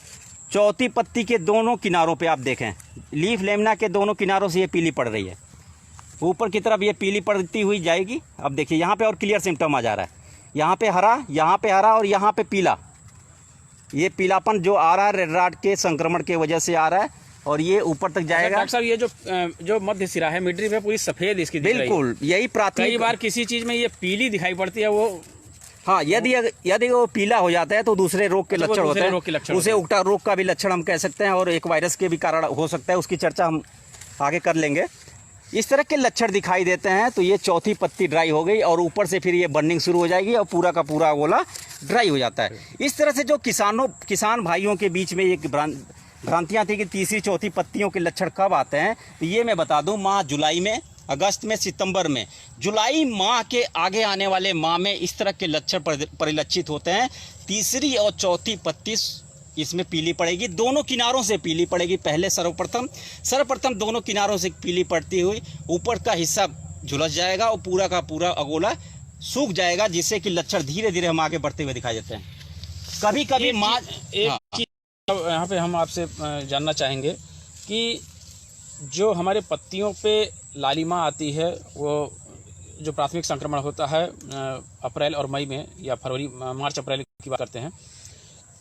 चौथी पत्ती के दोनों किनारों पे आप देखें, लीफ लेमिना के दोनों किनारों से ये पीली पड़ रही है, ऊपर की तरफ ये पीली पड़ती हुई जाएगी। अब देखिए यहाँ पे और क्लियर सिम्टम आ जा रहा है, यहाँ पे हरा और यहाँ पे पीला। ये पीलापन जो आ रहा है रेड राट के संक्रमण के वजह से आ रहा है और ये ऊपर तक जाएगा। डॉक्टर साहब, ये जो मध्य सिरा है, मिडरिप है, पूरी सफेद इसकी दिख रही है। बिल्कुल, यही प्राथमिक। कई बार किसी चीज में ये पीली दिखाई पड़ती है, वो हाँ, यदि वो पीला हो जाता है तो दूसरे रोग के लक्षण होते हैं, उसे उकटा रोग का भी लक्षण हम कह सकते हैं और एक वायरस के भी कारण हो सकता है, उसकी चर्चा हम आगे कर लेंगे। इस तरह के लक्षण दिखाई देते हैं तो ये चौथी पत्ती ड्राई हो गई और ऊपर से फिर ये बर्निंग शुरू हो जाएगी और पूरा का पूरा गोला ड्राई हो जाता है। इस तरह से जो किसान भाइयों के बीच में एक भ्रांतियाँ थी कि तीसरी चौथी पत्तियों के लक्षण कब आते हैं, तो ये मैं बता दूँ, माह जुलाई में, अगस्त में, सितंबर में। जुलाई माह के आगे आने वाले माह में इस तरह के लक्षण परिलक्षित होते हैं। तीसरी और चौथी पत्ती इसमें पीली पड़ेगी, दोनों किनारों से पीली पड़ेगी। पहले सर्वप्रथम दोनों किनारों से पीली पड़ती हुई ऊपर का हिस्सा झुलस जाएगा और पूरा का पूरा अगोला सूख जाएगा, जिससे कि लक्षण धीरे धीरे हम आगे बढ़ते हुए दिखाई देते हैं। कभी कभी एक चीज यहाँ पे हम आपसे जानना चाहेंगे कि जो हमारे पत्तियों पे लालिमा आती है, वो जो प्राथमिक संक्रमण होता है अप्रैल और मई में या फरवरी मार्च अप्रैल की बात करते हैं,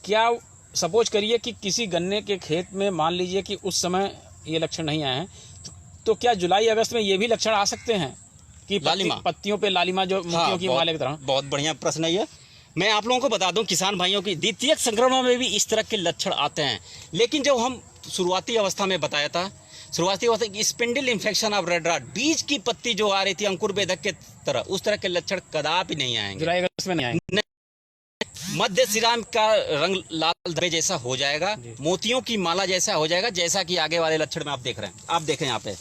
क्या सपोज करिए कि किसी गन्ने के खेत में मान लीजिए कि उस समय ये लक्षण नहीं आए हैं, तो क्या जुलाई अगस्त में ये भी लक्षण आ सकते हैं कि पत्तियों पे लालिमा जो मोतियों की माले की तरह? बहुत बढ़िया प्रश्न है ये। मैं आप लोगों को बता दूं किसान भाइयों की द्वितीयक संक्रमण में भी इस तरह के लक्षण आते हैं, लेकिन जो हम शुरुआती अवस्था में बताया था, शुरुआती अवस्था की spindle infection of red rot, बीज की पत्ती जो आ रही थी अंकुर बेधक के तरह, उस तरह के लक्षण कदापि नहीं आएंगे, जुलाई अगस्त में नहीं आएंगे। मध्य सिरा का रंग लाल धब्बे जैसा हो जाएगा, मोतियों की माला जैसा हो जाएगा, जैसा कि आगे वाले लक्षण में आप देख रहे हैं। आप देखें यहाँ पे,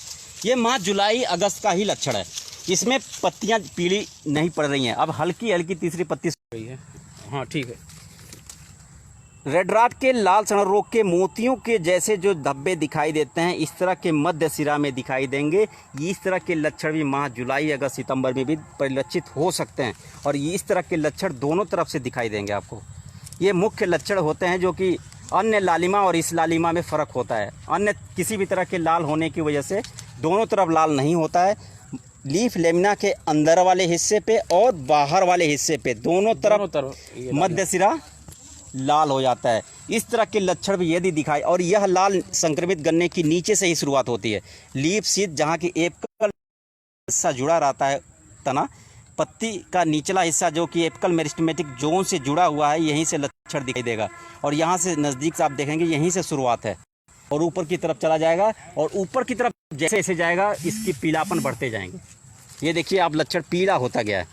ये माह जुलाई अगस्त का ही लक्षण है। इसमें पत्तियां पीली नहीं पड़ रही हैं, अब हल्की हल्की तीसरी पत्ती गई है। हाँ ठीक है। रेड रॉट के लाल सड़न रोग के मोतियों के जैसे जो धब्बे दिखाई देते हैं, इस तरह के मध्य सिरा में दिखाई देंगे। इस तरह के लक्षण भी माह जुलाई अगस्त सितंबर में भी परिलक्षित हो सकते हैं, और इस तरह के लक्षण दोनों तरफ से दिखाई देंगे आपको। ये मुख्य लक्षण होते हैं जो कि अन्य लालिमा और इस लालिमा में फ़र्क होता है। अन्य किसी भी तरह के लाल होने की वजह से दोनों तरफ लाल नहीं होता है। लीफ लेमिना के अंदर वाले हिस्से पे और बाहर वाले हिस्से पे दोनों तरफ मध्य सिरा लाल हो जाता है। इस तरह के लक्षण भी यदि दिखाई, और यह लाल संक्रमित गन्ने की नीचे से ही शुरुआत होती है। लीफ सीध जहाँ की एपिकल हिस्सा जुड़ा रहता है, तना पत्ती का निचला हिस्सा जो कि एपिकल मेरिस्टेमेटिक जोन से जुड़ा हुआ है, यहीं से लक्षण दिखाई देगा। और यहाँ से नज़दीक से आप देखेंगे यहीं से शुरुआत है और ऊपर की तरफ चला जाएगा, और ऊपर की तरफ जैसे जैसे जाएगा इसकी पीलापन बढ़ते जाएंगे। ये देखिए आप लक्षण पीला होता गया है।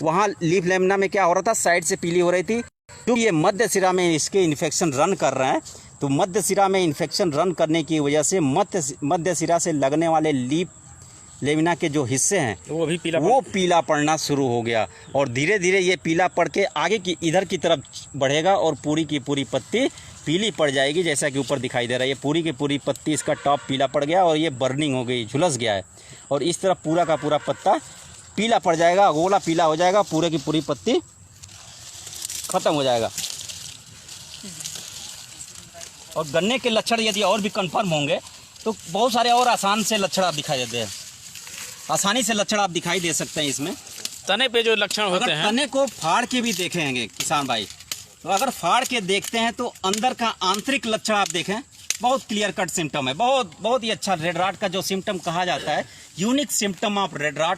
वहाँ लीफ लेमिना में क्या हो रहा था, साइड से पीली हो रही थी, क्योंकि ये मध्य सिरा में इसके इन्फेक्शन रन कर रहे हैं। तो मध्य सिरा में इन्फेक्शन रन करने की वजह से मध्य सिरा से लगने वाले लीफ लेमिना के जो हिस्से हैं वो पीला पड़ना शुरू हो गया, और धीरे धीरे ये पीला पड़ के आगे की इधर की तरफ बढ़ेगा और पूरी की पूरी पत्ती पीली पड़ जाएगी, जैसा कि ऊपर दिखाई दे रहा है। ये पूरी की पूरी पत्ती, इसका टॉप पीला पड़ गया और ये बर्निंग हो गई, झुलस गया है, और इस तरह पूरा का पूरा पत्ता पीला पड़ जाएगा, गोला पीला हो जाएगा, पूरे की पूरी पत्ती खत्म हो जाएगा। और गन्ने के लक्षण यदि और भी कंफर्म होंगे तो बहुत सारे और आसान से लक्षण आप दिखाई देते हैं, आसानी से लक्षण आप दिखाई दे सकते हैं। इसमें तने पे जो लक्षण होते हैं, तने को फाड़ के भी देखेंगे किसान भाई, तो अगर फाड़ के देखते हैं तो अंदर का आंतरिक लक्षण आप देखें, बहुत क्लियर कट सिम्टम है, बहुत ही अच्छा। रेड रॉट का जो सिम्टम कहा जाता है, unique symptom of red rot,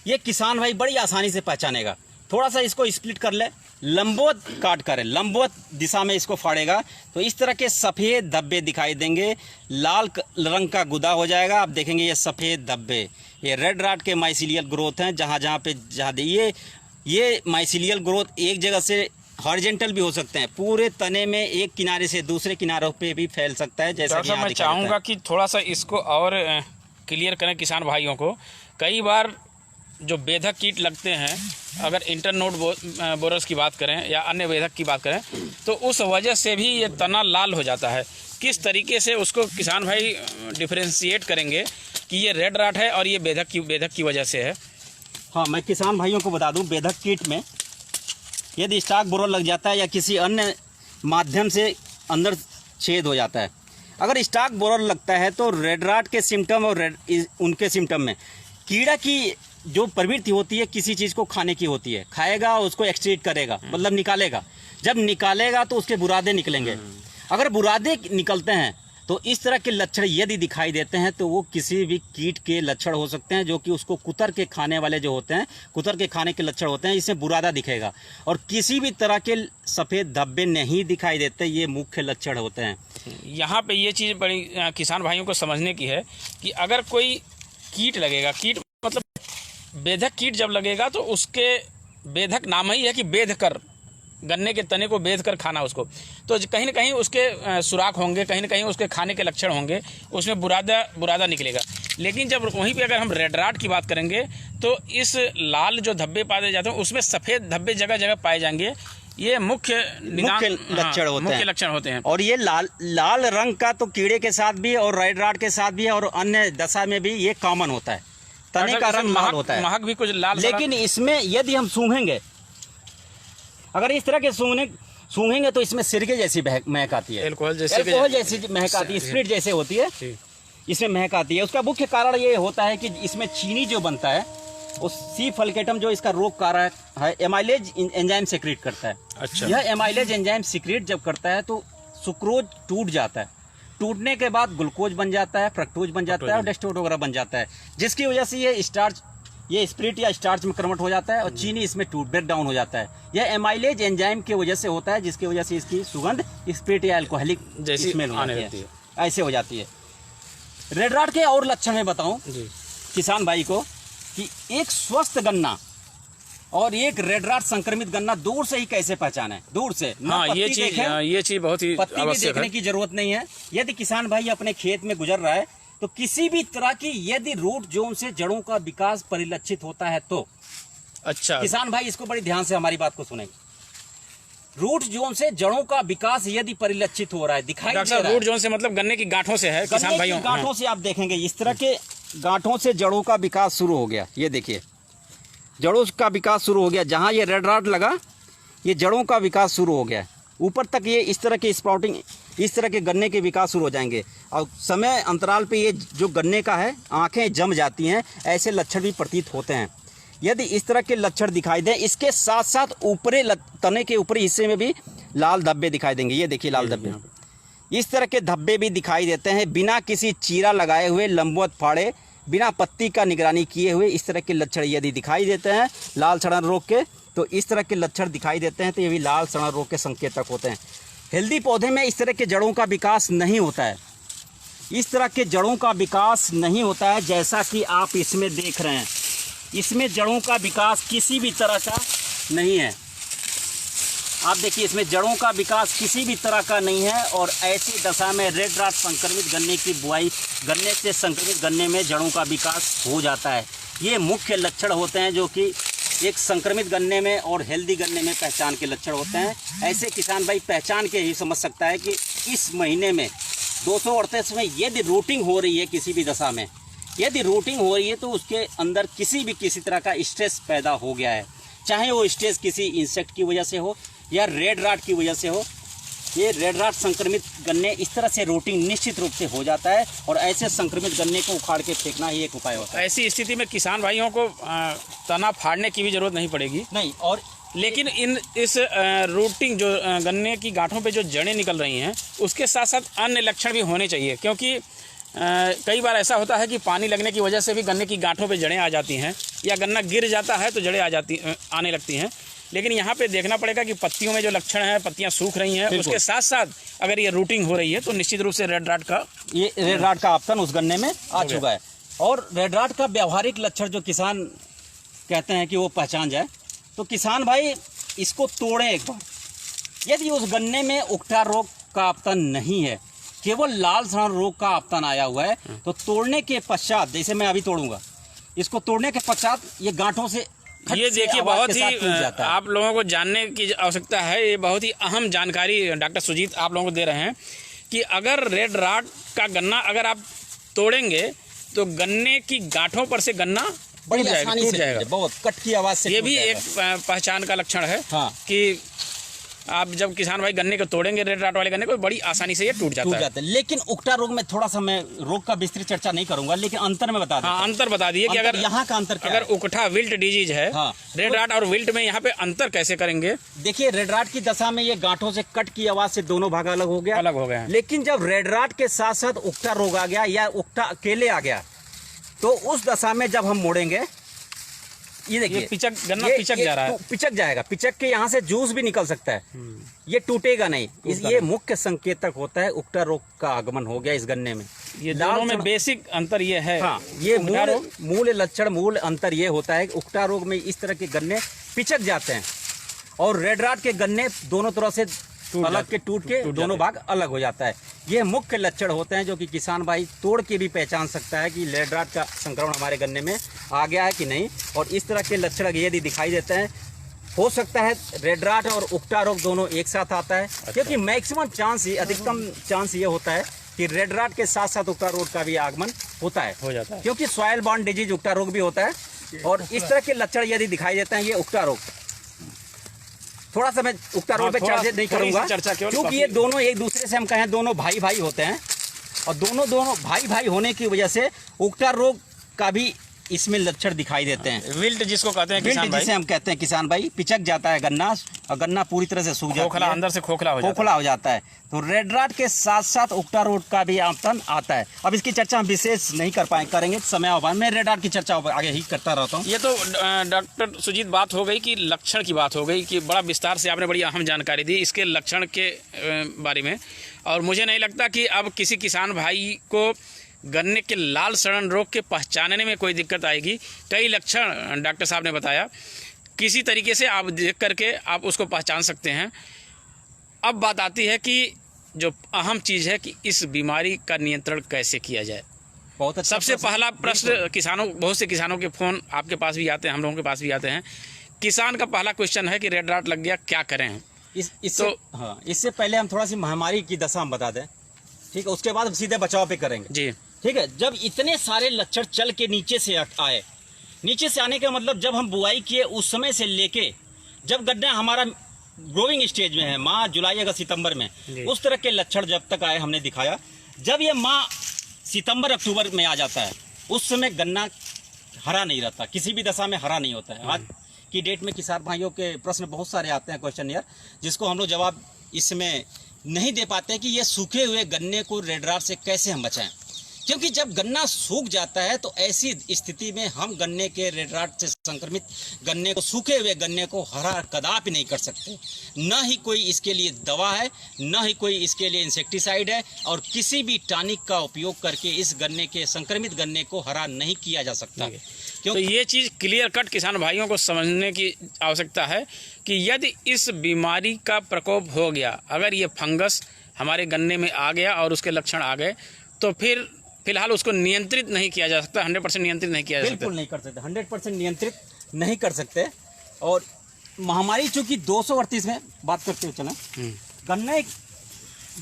ये किसान भाई बड़ी आसानी से पहचानेगा। थोड़ा सा इसको स्प्लिट कर ले, लंबवत काट करे, लंबवत दिशा में इसको फाड़ेगा तो इस तरह के सफ़ेद धब्बे दिखाई देंगे, लाल रंग का गुदा हो जाएगा। आप देखेंगे ये सफ़ेद धब्बे, ये रेड रॉट के माइसीलियल ग्रोथ हैं। जहाँ पे ये माइसीलियल ग्रोथ एक जगह से हॉरिजेंटल भी हो सकते हैं, पूरे तने में एक किनारे से दूसरे किनारों पे भी फैल सकता है। जैसा कि मैं चाहूँगा कि थोड़ा सा इसको और क्लियर करें किसान भाइयों को। कई बार जो बेधक कीट लगते हैं, अगर इंटरनोड बोरस की बात करें या अन्य बेधक की बात करें, तो उस वजह से भी ये तना लाल हो जाता है। किस तरीके से उसको किसान भाई डिफ्रेंशिएट करेंगे कि ये रेड रॉट है और ये बेधक की वजह से है? हाँ, मैं किसान भाइयों को बता दूं, बेधक कीट में यदि स्टॉक बोरर लग जाता है या किसी अन्य माध्यम से अंदर छेद हो जाता है, अगर स्टॉक बोरर लगता है तो रेड रॉट के सिम्टम और उनके सिम्टम में कीड़ा की जो प्रवृत्ति होती है किसी चीज़ को खाने की होती है, खाएगा उसको एक्सट्रीट करेगा, मतलब निकालेगा। जब निकालेगा तो उसके बुरादे निकलेंगे। अगर बुरादे निकलते हैं तो इस तरह के लक्षण यदि दिखाई देते हैं तो वो किसी भी कीट के लक्षण हो सकते हैं, जो कि उसको कुतर के खाने वाले जो होते हैं, कुतर के खाने के लक्षण होते हैं। इसमें बुरादा दिखेगा और किसी भी तरह के सफ़ेद धब्बे नहीं दिखाई देते, ये मुख्य लक्षण होते हैं। यहाँ पे ये चीज़ बड़ी किसान भाइयों को समझने की है कि अगर कोई कीट लगेगा, कीट मतलब बेधक कीट जब लगेगा तो उसके बेधक नाम ही है कि बेध कर, गन्ने के तने को बेध कर खाना उसको, तो कहीं ना कहीं उसके सुराख होंगे, कहीं ना कहीं उसके खाने के लक्षण होंगे, उसमें बुरादा निकलेगा। लेकिन जब वहीं पे अगर हम रेड रॉट की बात करेंगे तो इस लाल जो धब्बे पाए जाते हैं उसमें सफ़ेद धब्बे जगह जगह पाए जाएंगे। ये मुख्य लक्षण होते मुख्य हैं। लक्षण होते हैं। और ये लाल रंग का तो कीड़े के साथ भी और रेड राट के साथ भी है, और अन्य दशा में भी ये कॉमन होता है। तने का रंग लाल होता है, महक भी कुछ लाल, लेकिन इसमें यदि हम सूंघेंगे, अगर इस तरह के सूंघेंगे तो इसमें सिरके जैसी महक आती है, अल्कोहल जैसी महक आती है, स्प्रिट जैसे होती है, इसमें महक आती है। उसका मुख्य कारण ये होता है कि इसमें चीनी जो बनता है, उस सी फलकेटम जो इसका रोग कारक है, एमाइलेज एंजाइम सीक्रेट करता है। अच्छा। यह एमाइलेज एंजाइम सीक्रेट जब करता है तो सुक्रोज टूट जाता है, टूटने के बाद ग्लूकोज बन जाता है, फ्रक्टोज बन जाता है और डेस्टोज वगैरह बन जाता है, जिसकी वजह से ये स्प्रिट या स्टार्च में कन्वर्ट हो जाता है और चीनी इसमें ब्रेक डाउन हो जाता है। यह एमाइलेज एंजाइम की वजह से होता है, जिसकी वजह से इसकी सुगंध स्प्रिट या अल्कोहलिक जैसी स्मेल आने होती लगती है। ऐसे हो जाती है। रेड राट के और लक्षण मैं बताऊं किसान भाई को कि एक स्वस्थ गन्ना और एक रेड राट संक्रमित गन्ना दूर से ही कैसे पहचाने, दूर से ना। हाँ, ये चीज बहुत ही पत्ती भी देखने की जरूरत नहीं है। यदि किसान भाई अपने खेत में गुजर रहा है तो किसी भी तरह की यदि रूट जोन से जड़ों का विकास परिलक्षित होता है तो अच्छा, किसान भाई इसको बड़ी ध्यान से हमारी बात को सुनेंगे। रूट जोन से जड़ों का विकास यदि परिलक्षित हो रहा है, दिखाई दे रहा है, रूट जोन से मतलब गन्ने की गांठों से है किसान भाइयों, गांठों से आप देखेंगे इस तरह के गांठों से जड़ों का विकास शुरू हो गया। ये देखिए जड़ों का विकास शुरू हो गया, जहां ये रेड राट लगा ये जड़ों का विकास शुरू हो गया। ऊपर तक ये इस तरह के स्प्राउटिंग, इस तरह के गन्ने के विकास शुरू हो जाएंगे और समय अंतराल पे ये जो गन्ने का है आंखें जम जाती हैं, ऐसे लक्षण भी प्रतीत होते हैं। यदि इस तरह के लक्षण दिखाई दें, इसके साथ साथ ऊपरी तने के ऊपरी हिस्से में भी लाल धब्बे दिखाई देंगे। ये देखिए लाल धब्बे, इस तरह के धब्बे भी दिखाई देते हैं। बिना किसी चीरा लगाए हुए लंबवत फाड़े, बिना पत्ती का निगरानी किए हुए इस तरह के लक्षण यदि दिखाई देते हैं लाल सड़न रोग के, तो इस तरह के लक्षण दिखाई देते हैं तो ये भी लाल सड़न रोग के संकेतक होते हैं। हेल्दी पौधे में इस तरह के जड़ों का विकास नहीं होता है, इस तरह के जड़ों का विकास नहीं होता है जैसा कि आप इसमें देख रहे हैं। इसमें जड़ों का विकास किसी भी तरह का नहीं है। आप देखिए इसमें जड़ों का विकास किसी भी तरह का नहीं है और ऐसी दशा में रेड राट संक्रमित गन्ने की बुआई, गन्ने से संक्रमित गन्ने में जड़ों का विकास हो जाता है। ये मुख्य लक्षण होते हैं जो कि एक संक्रमित गन्ने में और हेल्दी गन्ने में पहचान के लक्षण होते हैं। ऐसे किसान भाई पहचान के ही समझ सकता है कि इस महीने में 238 में यदि रूटिंग हो रही है, किसी भी दशा में यदि रूटिंग हो रही है तो उसके अंदर किसी तरह का स्ट्रेस पैदा हो गया है, चाहे वो स्ट्रेस किसी इंसेक्ट की वजह से हो या रेड राट की वजह से हो। ये रेड राट संक्रमित गन्ने इस तरह से रूटिंग निश्चित रूप से हो जाता है और ऐसे संक्रमित गन्ने को उखाड़ के फेंकना ही एक उपाय होता है। ऐसी स्थिति में किसान भाइयों को तना फाड़ने की भी जरूरत नहीं पड़ेगी, नहीं। और लेकिन इस रूटिंग जो गन्ने की गांठों पे जो जड़ें निकल रही हैं उसके साथ साथ अन्य लक्षण भी होने चाहिए, क्योंकि कई बार ऐसा होता है कि पानी लगने की वजह से भी गन्ने की गांठों पे जड़ें आ जाती हैं या गन्ना गिर जाता है तो जड़ें आने लगती हैं। लेकिन यहाँ पे देखना पड़ेगा कि पत्तियों में जो लक्षण है, पत्तियां सूख रही हैं, उसके साथ साथ अगर ये रूटिंग हो रही है तो निश्चित रूप से रेड राट का आपतन उस गन्ने में आ चुका है। और रेड राट का व्यावहारिक लक्षण जो किसान कहते हैं कि वो पहचान जाए, तो किसान भाई इसको तोड़ें एक बार। यदि उस गन्ने में उकठा रोग का आपतन नहीं है, केवल लाल सड़न रोग का आपतन आया हुआ है, तो तोड़ने के पश्चात, जैसे मैं अभी तोड़ूंगा, इसको तोड़ने के पश्चात ये गांठों से ये देखिए बहुत ही आप लोगों को जानने की आवश्यकता है। ये बहुत ही अहम जानकारी डॉक्टर सुजीत आप लोगों को दे रहे हैं कि अगर रेड राट का गन्ना अगर आप तोड़ेंगे तो गन्ने की गांठों पर से गन्ना बड़ी आसानी से टूट जाएगा, बहुत कट की आवाज से। ये भी एक पहचान का लक्षण है। हाँ। कि आप जब किसान भाई गन्ने को तोड़ेंगे, रेड राट वाले गन्ने को, बड़ी आसानी से ये टूट जाता है। लेकिन उकठा रोग में थोड़ा सा मैं रोग का विस्तृत चर्चा नहीं करूंगा, लेकिन अंतर में बता दूं। हाँ, अंतर बता दिए कि अगर यहाँ का अंतर क्या अगर उकठा विल्ट डिजीज है, हाँ, रेड राट और विल्ट में यहाँ पे अंतर कैसे करेंगे? देखिए रेड राट की दशा में ये गांठों से कट की आवाज से दोनों भाग अलग हो गया। लेकिन जब रेड राट के साथ साथ उकठा रोग आ गया या उकठा अकेले आ गया, तो उस दशा में जब हम मोड़ेंगे, ये देखिए गन्ना पिचक जा रहा है, पिचक जाएगा, पिचक के यहाँ से जूस भी निकल सकता है, ये टूटेगा नहीं। ये मुख्य संकेतक होता है उकठा रोग का आगमन हो गया इस गन्ने में। ये दोनों में बेसिक अंतर ये है। हाँ, ये मूल लक्षण, मूल अंतर ये होता है कि उकठा रोग में इस तरह के गन्ने पिचक जाते हैं और रेड राट के गन्ने दोनों तरह से टूट के दोनों भाग अलग हो जाता है। ये मुख्य लक्षण होते हैं जो कि किसान भाई तोड़ के भी पहचान सकता है कि रेड राट का संक्रमण हमारे गन्ने में आ गया है कि नहीं। और इस तरह के लक्षण यदि दिखाई देते हैं हो सकता है रेड राट और उकटा रोग दोनों एक साथ आता है। क्योंकि मैक्सिमम चांस ही, अधिकतम चांस ये होता है कि रेड राट के साथ साथ उकटा रोग का भी आगमन होता है, हो जाता है। क्योंकि सॉइल बॉर्न डिजीज उकटा रोग भी होता है। और इस तरह के लक्षण यदि दिखाई देते हैं, ये उकटा रोग, थोड़ा सा मैं उकटा रोग पे चर्चा नहीं करूंगा, क्योंकि ये दोनों एक दूसरे से हम कहें दोनों भाई भाई होते हैं, और दोनों भाई भाई होने की वजह से उकटा रोग का भी इसमें लक्षण दिखाई देते हैं। विल्ट जिसको कहते हैं किसान विल्ट भाई, जिसे हम कहते हैं किसान भाई, पिचक जाता है गन्ना, और गन्ना पूरी तरह से सूख जाता खोखला, है, अंदर से खोखला हो जाता है। खोखला हो जाता है। तो रेड राट के साथ साथ उकटा रोग का भी आमतन आता है। अब इसकी चर्चा हम विशेष नहीं करेंगे, समय अभाव में रेड राट की चर्चा आगे ही करता रहता हूँ। ये तो डॉक्टर सुजीत बात हो गई कि लक्षण की बात हो गई, कि बड़ा विस्तार से आपने बड़ी अहम जानकारी दी इसके लक्षण के बारे में। और मुझे नहीं लगता कि अब किसी किसान भाई को गन्ने के लाल सड़न रोग के पहचानने में कोई दिक्कत आएगी। कई लक्षण डॉक्टर साहब ने बताया, किसी तरीके से आप देख करके आप उसको पहचान सकते हैं। अब बात आती है कि जो अहम चीज़ है कि इस बीमारी का नियंत्रण कैसे किया जाए। बहुत अच्छा सबसे पहला प्रश्न किसानों, बहुत से किसानों के फ़ोन आपके पास भी आते हैं, हम लोगों के पास भी आते हैं। किसान का पहला क्वेश्चन है कि रेड राट लग गया, क्या करें। इससे पहले हम थोड़ा सी महामारी की दशा हम बता दें, ठीक है, उसके बाद हम सीधे बचाव पे करेंगे जी। ठीक है। जब इतने सारे लक्षण चल के नीचे से आए, नीचे से आने का मतलब जब हम बुआई किए उस समय से लेके जब गन्ना हमारा ग्रोइंग स्टेज में है, माह जुलाई अगस्त सितंबर में, उस तरह के लक्षण जब तक आए हमने दिखाया। जब ये माह सितंबर अक्टूबर में आ जाता है, उस समय गन्ना हरा नहीं रहता, किसी भी दशा में हरा नहीं होता है। आज की डेट में किसान भाइयों के प्रश्न बहुत सारे आते हैं, क्वेश्चन यार, जिसको हम लोग जवाब इसमें नहीं दे पाते कि ये सूखे हुए गन्ने को रेड राट से कैसे हम बचाएं। क्योंकि जब गन्ना सूख जाता है तो ऐसी स्थिति में हम गन्ने के रेड राट से संक्रमित गन्ने को, सूखे हुए गन्ने को हरा कदापि नहीं कर सकते। न ही कोई इसके लिए दवा है, न ही कोई इसके लिए इंसेक्टिसाइड है, और किसी भी टॉनिक का उपयोग करके इस गन्ने के, संक्रमित गन्ने को हरा नहीं किया जा सकता। तो ये चीज़ क्लियर कट किसान भाइयों को समझने की आवश्यकता है कि यदि इस बीमारी का प्रकोप हो गया, अगर ये फंगस हमारे गन्ने में आ गया और उसके लक्षण आ गए, तो फिर फिलहाल उसको नियंत्रित नहीं किया जा सकता, 100% नियंत्रित नहीं किया जा सकता। बिल्कुल नहीं कर सकते, 100% नियंत्रित नहीं कर सकते। और महामारी चूंकि 238 में बात करते हुए चले,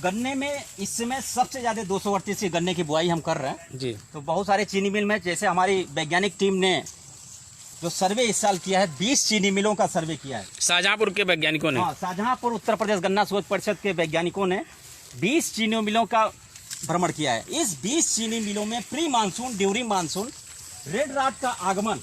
गन्ने में इस समय सबसे ज्यादा 238 के गन्ने की बुआई हम कर रहे हैं जी। तो बहुत सारे चीनी मिल में, जैसे हमारी वैज्ञानिक टीम ने जो सर्वे इस साल किया है, 20 चीनी मिलों का सर्वे किया है शाहजहांपुर के वैज्ञानिकों ने। हाँ, शाहजहांपुर उत्तर प्रदेश गन्ना शोध परिषद के वैज्ञानिकों ने 20 चीनी मिलों का भ्रमण किया है। इस 20 चीनी मिलों में pre monsoon, during monsoon red rot का आगमन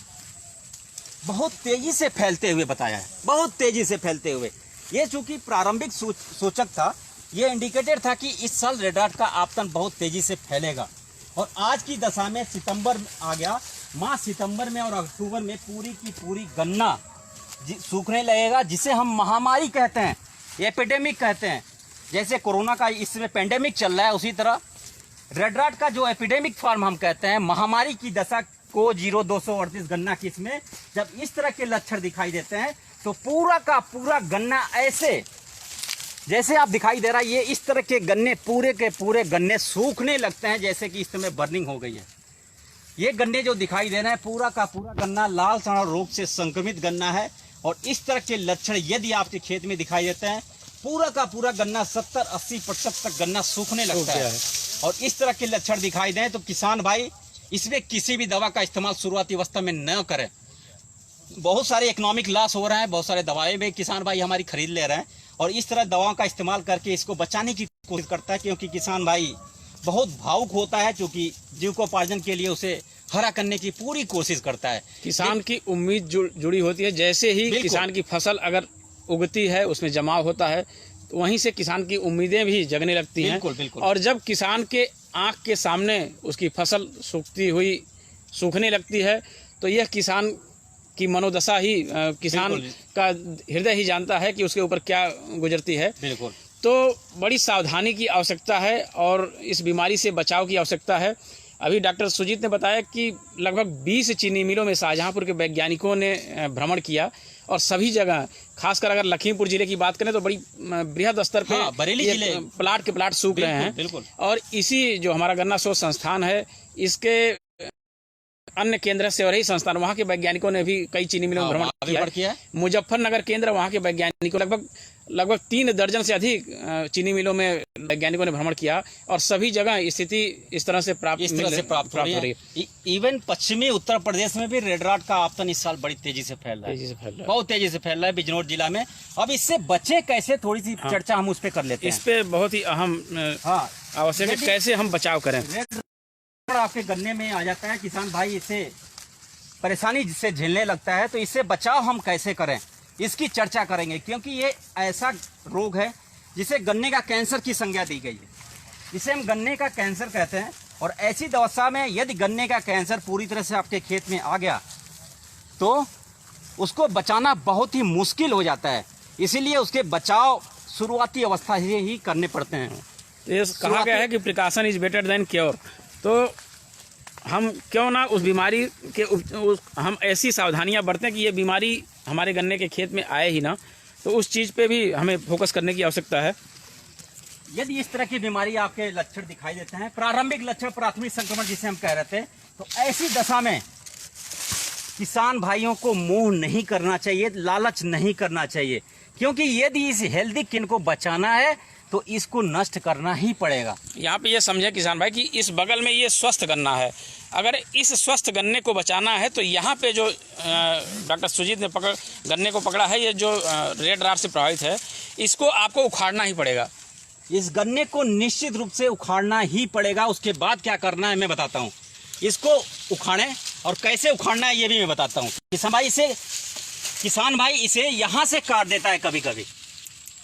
बहुत तेजी से फैलते हुए बताया है, बहुत तेजी से फैलते हुए। ये चूंकि प्रारंभिक सूचक था, ये इंडिकेटर था कि इस साल रेड राट का आपतन बहुत तेजी से फैलेगा। और आज की दशा में सितंबर आ गया, माह सितंबर में और अक्टूबर में पूरी की पूरी गन्ना सूखने लगेगा, जिसे हम महामारी कहते हैं, एपिडेमिक कहते हैं। जैसे कोरोना का इस समय पेंडेमिक चल रहा है, उसी तरह रेड राट का जो एपिडेमिक फॉर्म हम कहते हैं, महामारी की दशा को 0238 गन्ना किस्म में जब इस तरह के लक्षण दिखाई देते हैं, तो पूरा का पूरा गन्ना ऐसे जैसे आप दिखाई दे रहा है, ये इस तरह के गन्ने, पूरे के पूरे गन्ने सूखने लगते हैं, जैसे कि इस समय बर्निंग हो गई है। ये गन्ने जो दिखाई दे रहे हैं, पूरा का पूरा गन्ना लाल सड़ा रोग से संक्रमित गन्ना है। और इस तरह के लक्षण यदि आपके खेत में दिखाई देते हैं, पूरा का पूरा गन्ना 70-80% तक गन्ना सूखने लगता है। और इस तरह के लक्षण दिखाई दें तो किसान भाई इसमें किसी भी दवा का इस्तेमाल शुरुआती अवस्था में न करें। बहुत सारे इकोनॉमिक लॉस हो रहा है, बहुत सारे दवाएं भी किसान भाई हमारी खरीद ले रहे हैं, और इस तरह दवाओं का इस्तेमाल करके इसको बचाने की कोशिश करता है, क्योंकि किसान भाई बहुत भावुक होता है, क्योंकि जीविकोपार्जन के लिए उसे हरा करने की पूरी कोशिश करता है। किसान की उम्मीद जुड़ी होती है, जैसे ही किसान की फसल अगर उगती है, उसमें जमाव होता है, तो वहीं से किसान की उम्मीदें भी जगने लगती हैं। बिल्कुल। और जब किसान के आंख के सामने उसकी फसल सूखने लगती है, तो यह किसान की मनोदशा ही, किसान का हृदय ही जानता है कि उसके ऊपर क्या गुजरती है। बिल्कुल। तो बड़ी सावधानी की आवश्यकता है और इस बीमारी से बचाव की आवश्यकता है। अभी डॉक्टर सुजीत ने बताया कि लगभग 20 चीनी मिलों में शाहजहांपुर के वैज्ञानिकों ने भ्रमण किया, और सभी जगह, खासकर अगर लखीमपुर जिले की बात करें तो बड़ी बृहद स्तर पे बरेली जिले प्लाट के प्लाट सूख रहे हैं। बिल्कुल। और इसी जो हमारा गन्ना शोध संस्थान है, इसके अन्य केंद्र से रही संस्थान, वहाँ के वैज्ञानिकों ने भी कई चीनी मिलों में भ्रमण किया है। मुजफ्फरनगर केंद्र, वहाँ के वैज्ञानिकों लगभग 3 दर्जन से अधिक चीनी मिलों में वैज्ञानिकों ने भ्रमण किया और सभी जगह स्थिति इस तरह से प्राप्त हो रही है। इवन पश्चिमी उत्तर प्रदेश में भी रेड राट का आपतन इस साल बड़ी तेजी से फैल रहा है, बहुत तेजी से फैल रहा है बिजनौर जिला में। अब इससे बचे कैसे, थोड़ी सी चर्चा हम उस पर कर लेते हैं। इस पे बहुत ही अहम आवश्यक है, कैसे हम बचाव करें। आपके गन्ने में आ जाता है, किसान भाई इसे परेशानी जिससे झेलने लगता है, तो इससे बचाव हम कैसे करें, इसकी चर्चा करेंगे। क्योंकि ये ऐसा रोग है जिसे गन्ने का कैंसर की संज्ञा दी गई है, इसे हम गन्ने का कैंसर कहते हैं। और ऐसी दशा में यदि गन्ने का कैंसर पूरी तरह से आपके खेत में आ गया तो उसको बचाना बहुत ही मुश्किल हो जाता है। इसीलिए उसके बचाव शुरुआती अवस्था से ही करने पड़ते हैं। ये कहा गया है कि precaution is better than cure, तो हम क्यों ना उस बीमारी के हम ऐसी सावधानियां बरतें कि ये बीमारी हमारे गन्ने के खेत में आए ही ना, तो उस चीज़ पे भी हमें फोकस करने की आवश्यकता है। यदि इस तरह की बीमारी आपके लक्षण दिखाई देते हैं, प्रारंभिक लक्षण, प्राथमिक संक्रमण जिसे हम कह रहे थे, तो ऐसी दशा में किसान भाइयों को मोह नहीं करना चाहिए, लालच नहीं करना चाहिए। क्योंकि यदि इस हेल्दी किन को बचाना है तो इसको नष्ट करना ही पड़ेगा। यहाँ पे ये समझे किसान भाई कि इस बगल में ये स्वस्थ गन्ना है, अगर इस स्वस्थ गन्ने को बचाना है तो यहाँ पे जो डॉक्टर सुजीत ने गन्ने को पकड़ा है, ये जो रेड राट से प्रभावित है, इसको आपको उखाड़ना ही पड़ेगा। इस गन्ने को निश्चित रूप से उखाड़ना ही पड़ेगा। उसके बाद क्या करना है मैं बताता हूँ। इसको उखाड़ें और कैसे उखाड़ना है ये भी मैं बताता हूँ। किसान भाई इसे यहाँ से काट देता है, कभी कभी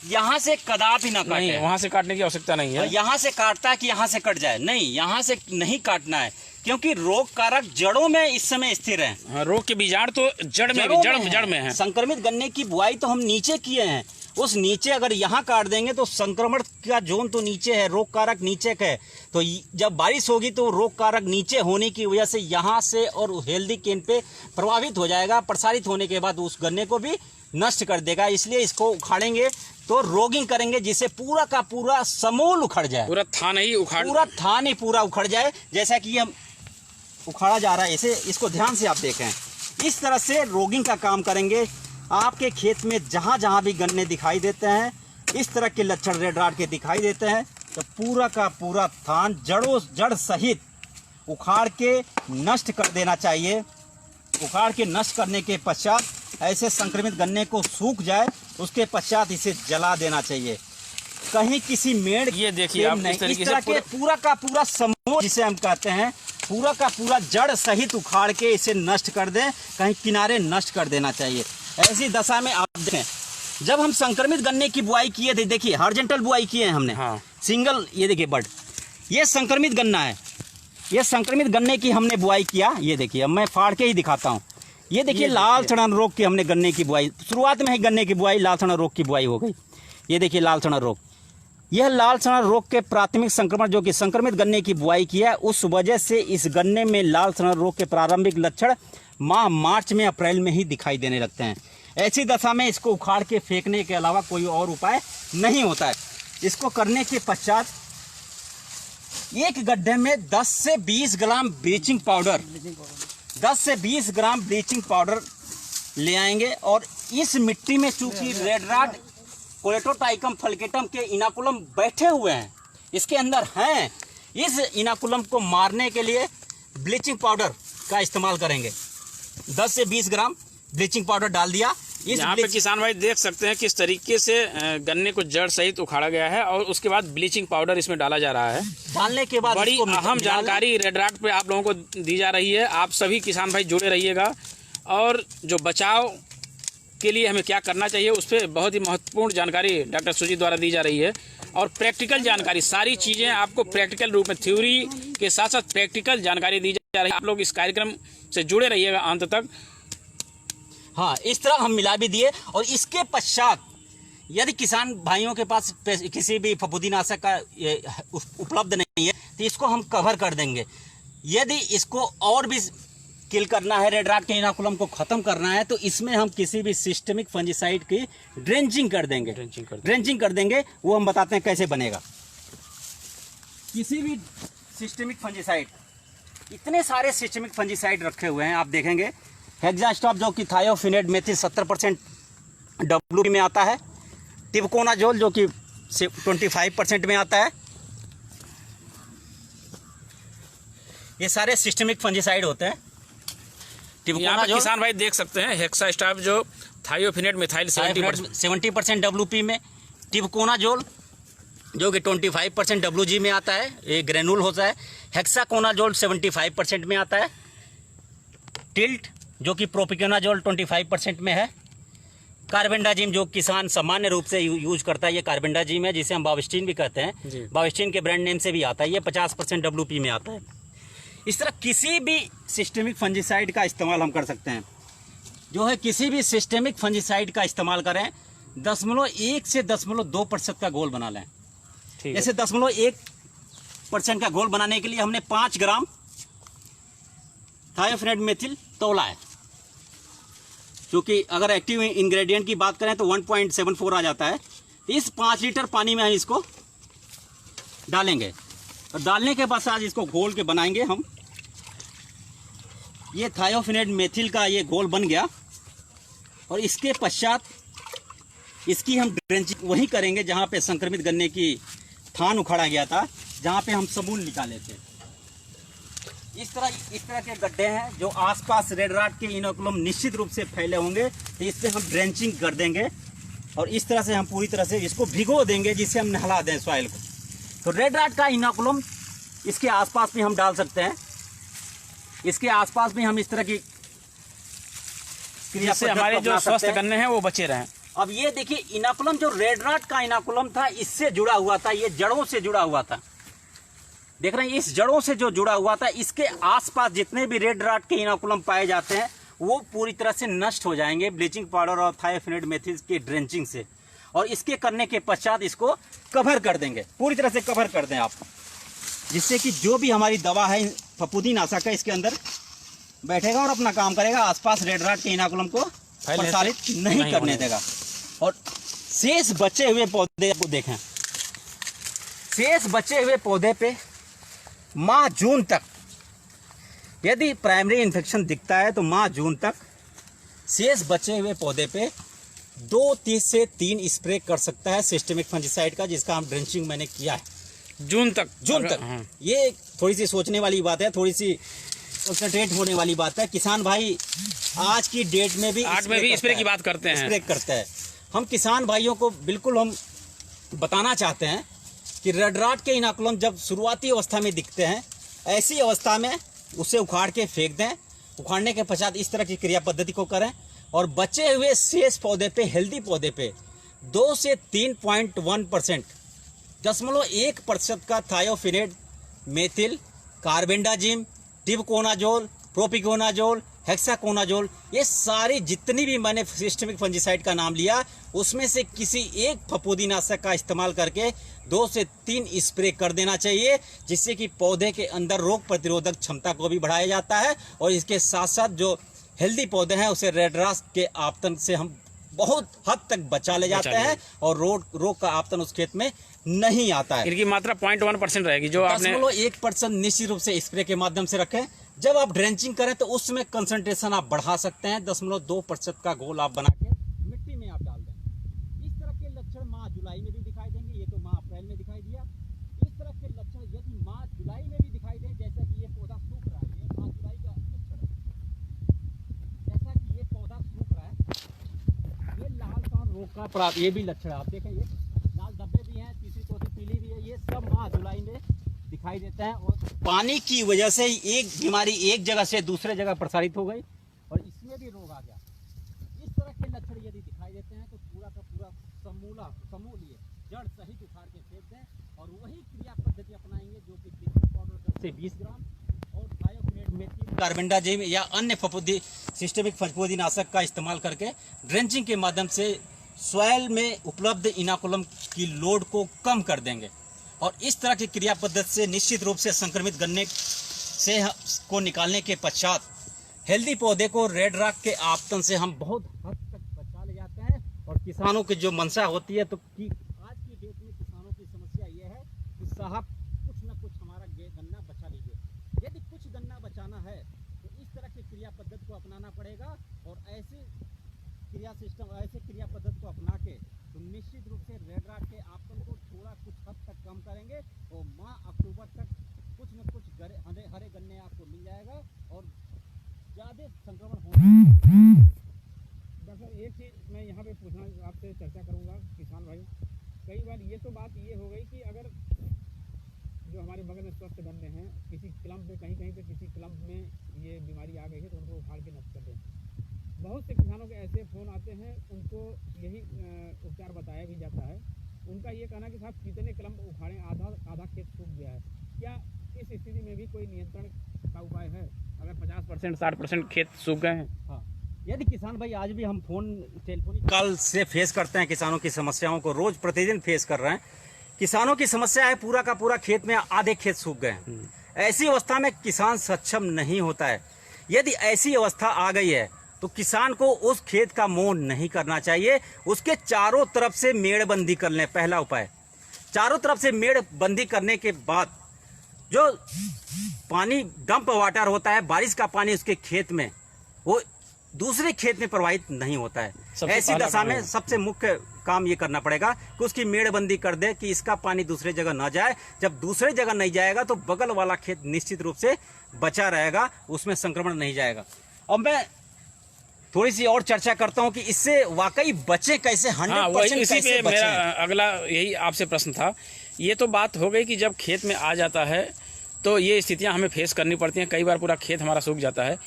यहाँ से कदापि ना काटे। वहां से काटने की आवश्यकता नहीं है। यहाँ से काटता है कि यहाँ से कट जाए, नहीं, यहाँ से नहीं काटना है, क्योंकि रोग कारक जड़ों में इस समय स्थिर है। रोग के बीजाणु तो जड़ में है। संक्रमित गन्ने की बुआई तो हम नीचे किए हैं, उस नीचे अगर यहाँ काट देंगे तो संक्रमण का जोन तो नीचे है, रोग कारक नीचे का है। तो जब बारिश होगी तो रोग कारक नीचे होने की वजह से यहाँ से और हेल्दी केन पे प्रभावित हो जाएगा, प्रसारित होने के बाद उस गन्ने को भी नष्ट कर देगा। इसलिए इसको उखाड़ेंगे तो रोगिंग करेंगे जिससे पूरा का पूरा समूल उखड़ जाए, पूरा थान ही पूरा उखड़ जाए। जैसा कि हम उखाड़ा जा रहा है, इसे इसको ध्यान से आप देखें, इस तरह से रोगिंग का काम करेंगे। आपके खेत में जहां जहां भी गन्ने दिखाई देते हैं, इस तरह के लक्षण रेड राट के दिखाई देते हैं, तो पूरा का पूरा थान जड़ सहित उखाड़ के नष्ट कर देना चाहिए। उखाड़ के नष्ट करने के पश्चात ऐसे संक्रमित गन्ने को सूख जाए, उसके पश्चात इसे जला देना चाहिए। कहीं किसी मेड़, ये देखिए आप इस तरीके से पूरा का पूरा समूह जिसे हम कहते हैं, पूरा का पूरा जड़ सहित उखाड़ के इसे नष्ट कर दें, कहीं किनारे नष्ट कर देना चाहिए। ऐसी दशा में आप देखें, जब हम संक्रमित गन्ने की बुआई किए थे, देखिए हॉरिजॉन्टल बुआई किए हैं हमने, सिंगल, ये देखिए बड, ये संक्रमित गन्ना है, ये संक्रमित गन्ने की हमने बुआई किया। ये देखिए, अब मैं फाड़ के ही दिखाता हूँ। ये देखिए लाल सड़न रोग की हमने गन्ने की बुआई, शुरुआत में ही गन्ने की बुआई लाल सड़न रोग की बुआई हो गई। ये देखिए लाल सड़न रोग, यह लाल सड़न रोग के प्राथमिक संक्रमण जो कि संक्रमित गन्ने की बुआई किया है, उस वजह से इस गन्ने में लाल सड़न रोग के प्रारंभिक लक्षण माह मार्च में, अप्रैल में ही दिखाई देने लगते हैं। ऐसी दशा में इसको उखाड़ के फेंकने के अलावा कोई और उपाय नहीं होता है। इसको करने के पश्चात एक गड्ढे में 10 से 20 ग्राम ब्लीचिंग पाउडर, 10 से 20 ग्राम ब्लीचिंग पाउडर ले आएंगे। और इस मिट्टी में चूंकि रेड राट, कोलेटोटाइकम फल्केटम के इनाकुलम बैठे हुए हैं, इसके अंदर हैं, इस इनाकुलम को मारने के लिए ब्लीचिंग पाउडर का इस्तेमाल करेंगे। 10 से 20 ग्राम ब्लीचिंग पाउडर डाल दिया। यहाँ पे किसान भाई देख सकते हैं किस तरीके से गन्ने को जड़ सहित उखाड़ा गया है और उसके बाद ब्लीचिंग पाउडर इसमें डाला जा रहा है। डालने के बाद बड़ी अहम जानकारी रेड राट पे आप लोगों को दी जा रही है। आप सभी किसान भाई जुड़े रहिएगा और जो बचाव के लिए हमें क्या करना चाहिए उस पर बहुत ही महत्वपूर्ण जानकारी डॉक्टर सुजीत द्वारा दी जा रही है। और प्रैक्टिकल जानकारी, सारी चीज़ें आपको प्रैक्टिकल रूप में, थ्योरी के साथ साथ प्रैक्टिकल जानकारी दी जा रही है। आप लोग इस कार्यक्रम से जुड़े रहिएगा अंत तक। हाँ, इस तरह हम मिला भी दिए। और इसके पश्चात यदि किसान भाइयों के पास किसी भी फफूंदीनाशक का उपलब्ध नहीं है तो इसको हम कवर कर देंगे। यदि इसको और भी किल करना है, रेड राट के इनाकुलम को खत्म करना है, तो इसमें हम किसी भी सिस्टेमिक फंजीसाइड की ड्रेंचिंग कर देंगे। वो हम बताते हैं कैसे बनेगा। किसी भी सिस्टेमिक फंजीसाइड, इतने सारे सिस्टमिक फंजीसाइड रखे हुए हैं, आप देखेंगे हेक्सास्टॉप जो कि थायोफिनेट मेथिल 70% WP में आता है, टिबकोनाजोल जो कि 25% में आता है। ये सारे सिस्टमिक फंजीसाइड होते हैं। यहाँ पे किसान भाई देख सकते हैं हेक्सास्टॉप जो थायोफिनेट मिथाइल 70% WP में, टिबकोनाजोल जो कि 25% WG में आता है, ये ग्रेनुल होता है। हेक्साकोनाजोल 75% में आता है। टिल्ट जो कि प्रोपिकोनाजोल 25% में है। कार्बेंडाजिम जो किसान सामान्य रूप से यूज करता है, ये कार्बेंडाजिम है, जिसे हम बाविस्टीन भी कहते हैं। बाविस्टीन के ब्रांड नेम से भी आता है। ये 50% WP में आता है। इस तरह किसी भी सिस्टेमिक फंजीसाइड का इस्तेमाल हम कर सकते हैं। जो है किसी भी सिस्टेमिक फंजीसाइड का इस्तेमाल करें, 0.1 से 0.2% का घोल बना लें। जैसे 0.1% का घोल बनाने के लिए हमने 5 ग्राम थायोफिनेट मेथिल तोला है, क्योंकि अगर एक्टिव इंग्रेडिएंट की बात करें तो 1.74 आ जाता है। इस 5 लीटर पानी में हम इसको डालेंगे और डालने के बाद आज इसको घोल के बनाएंगे हम। ये थायोफिनेट मेथिल का ये घोल बन गया और इसके पश्चात इसकी हम ड्रेंचिंग वही करेंगे जहाँ पे संक्रमित गन्ने की थान उखाड़ा गया था, जहाँ पे हम समूल निकाले थे। इस तरह के गड्ढे हैं जो आसपास रेड राट के इनोकुलम निश्चित रूप से फैले होंगे, तो इस पर हम ड्रेंचिंग कर देंगे और इस तरह से हम पूरी तरह से इसको भिगो देंगे, जिससे हम नहला दें सॉइल को। तो रेड राट का इनोकुलम इसके आसपास भी हम डाल सकते हैं। इसके आसपास भी हम इस तरह की क्रिया जिससे हमारे जो स्वस्थ गन्ने हैं वो बचे रहें। अब ये देखिए इनोकुलम जो रेड राट का इनोकुलम था, इससे जुड़ा हुआ था, ये जड़ों से जुड़ा हुआ था। देख रहे हैं, इस जड़ों से जो जुड़ा हुआ था, इसके आसपास जितने भी रेड राट के इनोकुलम पाए जाते हैं वो पूरी तरह से नष्ट हो जाएंगे ब्लीचिंग पाउडर और थायोफिनेट मेथिल के ड्रेंचिंग से। और इसके करने के पश्चात इसको कवर कर देंगे, पूरी तरह से कवर कर दें आप, जिससे कि जो भी हमारी दवा है फफूंदीनाशक है इसके अंदर बैठेगा और अपना काम करेगा, आसपास रेड राट के इनोकुलम को प्रसारित नहीं करने देगा। और शेष बचे हुए पौधे को देखें, शेष बचे हुए पौधे पे माह जून तक यदि प्राइमरी इन्फेक्शन दिखता है तो माह जून तक शेष बचे हुए पौधे पे 2 से 3 स्प्रे कर सकता है सिस्टेमिक फंजीसाइड का, जिसका हम ड्रेंचिंग मैंने किया है जून तक। हाँ। ये थोड़ी सी सोचने वाली बात है, थोड़ी सी कंसंट्रेट होने वाली बात है। किसान भाई आज की डेट में भी स्प्रे की बात करते हैं, स्प्रे करते हैं। हम किसान भाइयों को बिल्कुल हम बताना चाहते हैं कि रेड राट के इनोकुलम जब शुरुआती अवस्था में दिखते हैं, ऐसी अवस्था में उसे उखाड़ के फेंक दें। उखाड़ने के पश्चात इस तरह की क्रिया पद्धति को करें और बचे हुए शेष पौधे पे, हेल्दी पौधे पे 2 से 3.1% 0.1% का thiophanate methyl, carbendazim, tebuconazole, propiconazole, hexaconazole, ये सारी जितनी भी मैंने सिस्टेमिक फंजीसाइड का नाम लिया, उसमें से किसी एक फफूंदीनाशक का इस्तेमाल करके 2 से 3 स्प्रे कर देना चाहिए, जिससे कि पौधे के अंदर रोग प्रतिरोधक क्षमता को भी बढ़ाया जाता है और इसके साथ साथ जो हेल्दी पौधे हैं उसे रेड राट के आपतन से हम बहुत हद तक बचा ले जाते हैं और रोग का आपतन उस खेत में नहीं आता है। इनकी मात्रा 0.1% रहेगी जो आपने 0.1% निश्चित रूप से स्प्रे के माध्यम से रखें। जब आप ड्रेंचिंग करें तो उसमें कंसंट्रेशन आप बढ़ा सकते हैं, 0.2% का घोल आप बना के मिट्टी में आप डाल दें। इस तरह के लक्षण माह जुलाई में भी दिखाई देंगे। ये तो माह अप्रैल में दिखाई दिया। इस तरह के लक्षण यदि माह जुलाई में भी दिखाई दें, जैसा कि ये पौधा सूख रहा है, ये माह जुलाई का लक्षण है। जैसा कि ये पौधा सूख रहा है, ये लाल कौन रोग का ये भी लक्षण है। आप देखें, ये लाल धब्बे भी हैं, तीसरी चौथी पीली भी है, ये सब माह जुलाई में दिखाई देता है। और पानी की वजह से एक बीमारी एक जगह से दूसरे जगह प्रसारित हो गई और इसमें भी रोग आ गया। इस तरह के लक्षण यदि दिखाई देते हैं तो पूरा का पूरा समूलीय जड़ सहित उखाड़ के फेंक दें और वही क्रिया पद्धति अपनाएंगे जो कि ब्लीचिंग पाउडर से 20 ग्राम और थायोफिनेट मेथिल, कार्बेंडाजिम या अन्य सिस्टेमिक फफूंदीनाशक का इस्तेमाल करके ड्रेंचिंग के माध्यम से सॉइल में उपलब्ध इनोकुलम की लोड को कम कर देंगे। और इस तरह की क्रिया पद्धति से निश्चित रूप से संक्रमित गन्ने से को निकालने के पश्चात हेल्दी पौधे को रेड राट के आपतन से हम बहुत हद तक बचा ले जाते हैं। और किसानों की जो मंशा होती है, तो कि आज की डेट में किसानों की समस्या ये है कि साहब कुछ न कुछ हमारा गन्ना बचा लीजिए। यदि कुछ गन्ना रहेगा। और ऐसे क्रिया सिस्टम, ऐसे क्रिया पद्धति को अपना के तो निश्चित रूप से रेड राट के आपतन को थोड़ा कुछ हद तक कम करेंगे और माह अक्टूबर तक कुछ न कुछ हरे गन्ने आपको मिल जाएगा और ज़्यादा संक्रमण होने। डॉक्टर एक चीज़ मैं यहाँ पे पूछना आपसे चर्चा करूँगा किसान भाई, कई बार ये तो बात ये हो गई कि अगर जो हमारे बगल में स्वस्थ गन्ने हैं किसी क्लम्प में कहीं पे किसी क्लम्प में ये बीमारी आ गई है तो उनको उखाड़ के नष्ट कर दें। बहुत से किसानों के ऐसे फ़ोन आते हैं, उनको यही उपचार बताया भी जाता है। उनका ये कहना कि साहब कितने क्लम्प उखाड़ें, आधा खेत सूख गया है। क्या इस स्थिति में भी कोई नियंत्रण का उपाय है अगर 50% 60% खेत सूख गए हैं? हाँ, यदि किसान भाई आज भी हम टेलीफोनिक कॉल से फेस करते हैं, किसानों की समस्याओं को रोज प्रतिदिन फेस कर रहे हैं। किसानों की समस्या है पूरा का पूरा खेत में आधे खेत सूख गए हैं। ऐसी अवस्था में किसान सक्षम नहीं होता है। यदि ऐसी अवस्था आ गई है तो किसान को उस खेत का मोह नहीं करना चाहिए, उसके चारों तरफ से मेड़बंदी कर लें। पहला उपाय, चारों तरफ से मेड़बंदी करने के बाद जो पानी डंप वाटर होता है, बारिश का पानी उसके खेत में, वो दूसरे खेत में प्रवाहित नहीं होता है। ऐसी दशा में सबसे मुख्य काम ये करना पड़ेगा कि उसकी मेड़बंदी कर दे कि इसका पानी दूसरे जगह न जाए। जब दूसरे जगह नहीं जाएगा तो बगल वाला खेत निश्चित रूप से बचा रहेगा, उसमें संक्रमण नहीं जाएगा। और मैं थोड़ी सी और चर्चा करता हूं कि इससे वाकई बचे कैसे, 100% इसी कैसे पे बचे। मेरा अगला यही आपसे प्रश्न था। ये तो बात हो गई कि जब खेत में आ जाता है तो ये स्थितियां हमें फेस करनी पड़ती हैं, कई बार पूरा खेत हमारा सूख जाता है।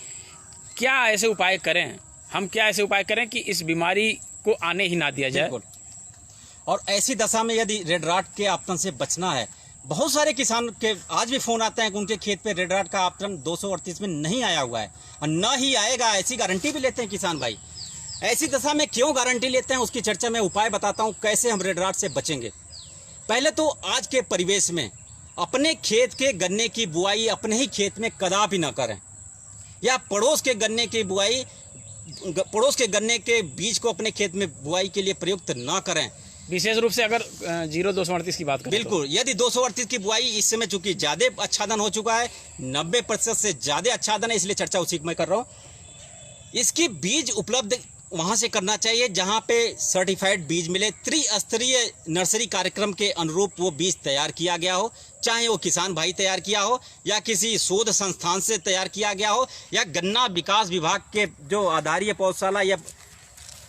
क्या ऐसे उपाय करें हम, क्या ऐसे उपाय करें कि इस बीमारी को आने ही ना दिया जाए? और ऐसी दशा में यदि रेड राट के आपतन से बचना है, बहुत सारे किसान के आज भी फोन आते हैं कि उनके खेत पे रेड राट का आपतन 238 में नहीं आया हुआ है और न ही आएगा, ऐसी गारंटी भी लेते हैं किसान भाई। ऐसी दशा में क्यों गारंटी लेते हैं उसकी चर्चा में उपाय बताता हूं कैसे हम रेड राट से बचेंगे। पहले तो आज के परिवेश में अपने खेत के गन्ने की बुआई अपने ही खेत में कदापि न करें, या पड़ोस के गन्ने की बुआई, पड़ोस के गन्ने के बीज को अपने खेत में बुआई के लिए प्रयुक्त न करें। विशेष रूप से अगर 0-238 की बात करें बिल्कुल, यदि 238 की बुआई इस समय चूंकि ज्यादा आच्छादन हो चुका है, 90% से ज्यादा आच्छादन है, इसलिए चर्चा उसी की मैं कर रहा हूं। इसकी बीज उपलब्ध वहां से करना चाहिए जहां पे सर्टिफाइड बीज मिले, त्रिस्तरीय नर्सरी कार्यक्रम के अनुरूप वो बीज तैयार किया गया हो, चाहे वो किसान भाई तैयार किया हो या किसी शोध संस्थान से तैयार किया गया हो या गन्ना विकास विभाग के जो आधारीय पौधशाला या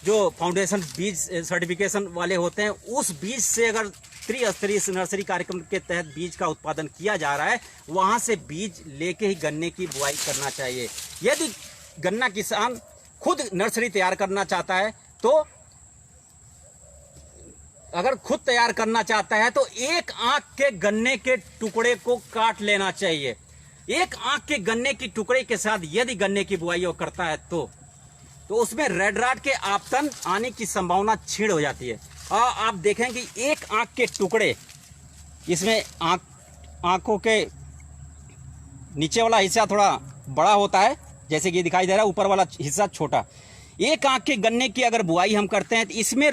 जो फाउंडेशन बीज सर्टिफिकेशन वाले होते हैं, उस बीज से अगर त्रिस्तरीय नर्सरी कार्यक्रम के तहत बीज का उत्पादन किया जा रहा है, वहां से बीज लेके ही गन्ने की बुआई करना चाहिए। यदि गन्ना किसान खुद नर्सरी तैयार करना चाहता है तो अगर खुद तैयार करना चाहता है तो एक आंख के गन्ने के टुकड़े को काट लेना चाहिए। एक आंख के गन्ने की टुकड़े के साथ यदि गन्ने की बुआई वो करता है तो उसमें रेड राट के आपतन आने की संभावना छीड़ हो जाती है। और आप देखें कि एक आंख के टुकड़े, इसमें आंखों के नीचे वाला हिस्सा थोड़ा बड़ा होता है, जैसे कि दिखाई दे रहा है, ऊपर वाला हिस्सा छोटा। एक आंख के गन्ने की अगर बुआई हम करते हैं तो इसमें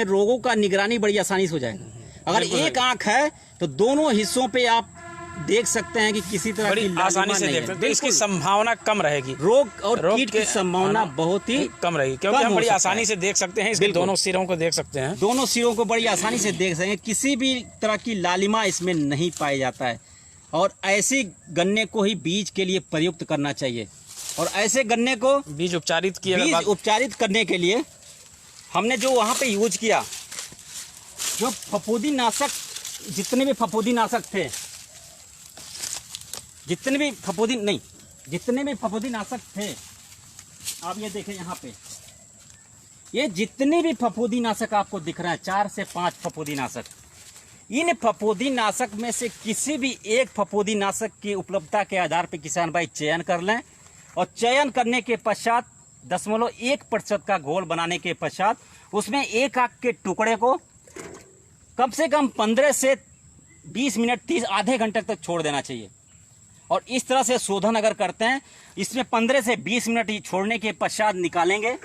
रोगों का निगरानी बड़ी आसानी से हो जाएगा। अगर एक आंख है तो दोनों हिस्सों पे आप देख सकते हैं कि किसी तरह की आसानी से देख सकते हैं, तो इसकी संभावना कम रहेगी, रोग और कीट की संभावना बहुत ही कम रहेगी, क्योंकि हम बड़ी आसानी से देख सकते हैं, इसके दोनों सिरों को देख सकते हैं, दोनों सिरों को बड़ी आसानी से देख सकते हैं। किसी भी तरह की लालिमा इसमें नहीं पाया जाता है और ऐसी गन्ने को ही बीज के लिए प्रयुक्त करना चाहिए। और ऐसे गन्ने को बीज उपचारित करने के लिए हमने जो वहाँ पे यूज किया, जो फफूंदी नाशक, जितने भी फफूंदी नाशक थे, जितने भी फफूंदी नाशक थे, आप ये देखें यहाँ पे, ये जितने भी फफूंदी नाशक आपको दिख रहा है, 4 से 5 फफूंदी नाशक, इन फफूंदी नाशक में से किसी भी एक फफूंदी नाशक की उपलब्धता के आधार पर किसान भाई चयन कर लें और चयन करने के पश्चात 0.1% का घोल बनाने के पश्चात उसमें एक आंख के टुकड़े को कम से कम 15 से 20 मिनट, 30 आधे घंटे तक छोड़ देना चाहिए। और इस तरह से शोधन अगर करते हैं, इसमें 15 से 20 मिनट ही छोड़ने के पश्चात निकालेंगे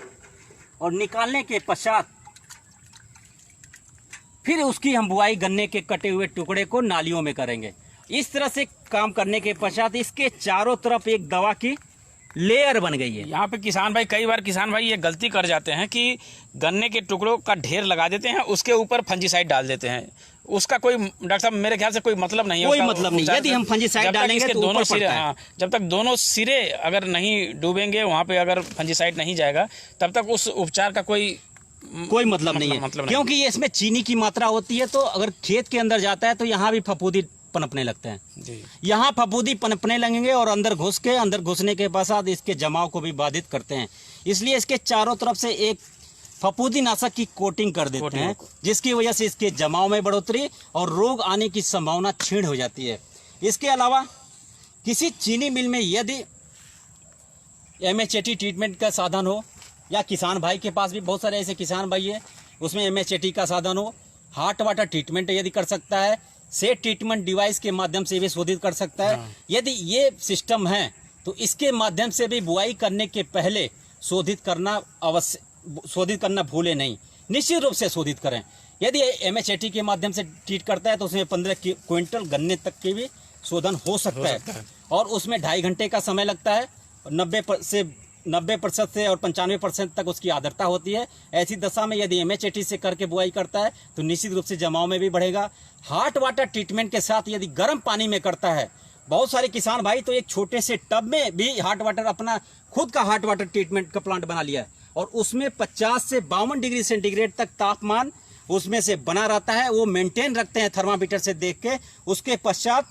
और निकालने के पश्चात फिर उसकी हम बुआई गन्ने के कटे हुए टुकड़े को नालियों में करेंगे। इस तरह से काम करने के पश्चात इसके चारों तरफ एक दवा की लेयर बन गई है। यहाँ पे कई बार किसान भाई ये गलती कर जाते हैं कि गन्ने के टुकड़ों का ढेर लगा देते हैं, उसके ऊपर फंजीसाइड डाल देते हैं। उसका कोई, डॉक्टर साहब, मेरे ख्याल से कोई मतलब नहीं है, कोई मतलब नहीं। यदि हम फंजीसाइड डालेंगे तो दोनों ऊपर सिरे, पड़ता है। हाँ, जब तक दोनों सिरे अगर नहीं डूबेंगे, वहाँ पे अगर फंजीसाइड नहीं जाएगा, तब तक उस उपचार का कोई मतलब नहीं है। क्योंकि ये इसमें चीनी की मात्रा होती है, तो अगर खेत के अंदर जाता है तो यहाँ भी फफूंदी पनपने लगते हैं जी। यहाँ फफूंदी पनपने लगेंगे और अंदर घुसने के पश्चात इसके जमाव को भी बाधित करते हैं। इसलिए इसके चारों तरफ से एक फफूंदी नाशक की कोटिंग कर देते हैं, जिसकी वजह से इसके जमाव में बढ़ोतरी और रोग आने की संभावना क्षीण हो जाती है। इसके अलावा किसी चीनी मिल में यदि MHT ट्रीटमेंट का साधन हो, या किसान भाई के पास भी बहुत सारे ऐसे किसान भाई है, उसमें MHT का साधन हो, हार्ट वाटर ट्रीटमेंट यदि कर सकता है, सेट ट्रीटमेंट डिवाइस के माध्यम से भी शोधित कर सकता है। यदि ये सिस्टम है तो इसके माध्यम से भी बुआई करने के पहले शोधित करना भूले नहीं, निश्चित रूप से शोधित करें। यदि MHT के माध्यम से ट्रीट करता है तो उसमें 15 क्विंटल गन्ने तक के भी शोधन हो सकता है और उसमें 2.5 घंटे का समय लगता है। 90% से और 95% तक उसकी आर्द्रता होती है। ऐसी दशा में यदि MHT से करके बुआई करता है तो निश्चित रूप से जमाव में भी बढ़ेगा। हार्ट वाटर ट्रीटमेंट के साथ यदि गर्म पानी में करता है, बहुत सारे किसान भाई तो एक छोटे से टब में भी अपना खुद का हार्ट वाटर ट्रीटमेंट का प्लांट बना लिया है और उसमें 50 से 52 डिग्री सेंटीग्रेड तक तापमान उसमें से बना रहता है। वो मेंटेन रखते हैं थर्मामीटर से देख के। उसके पश्चात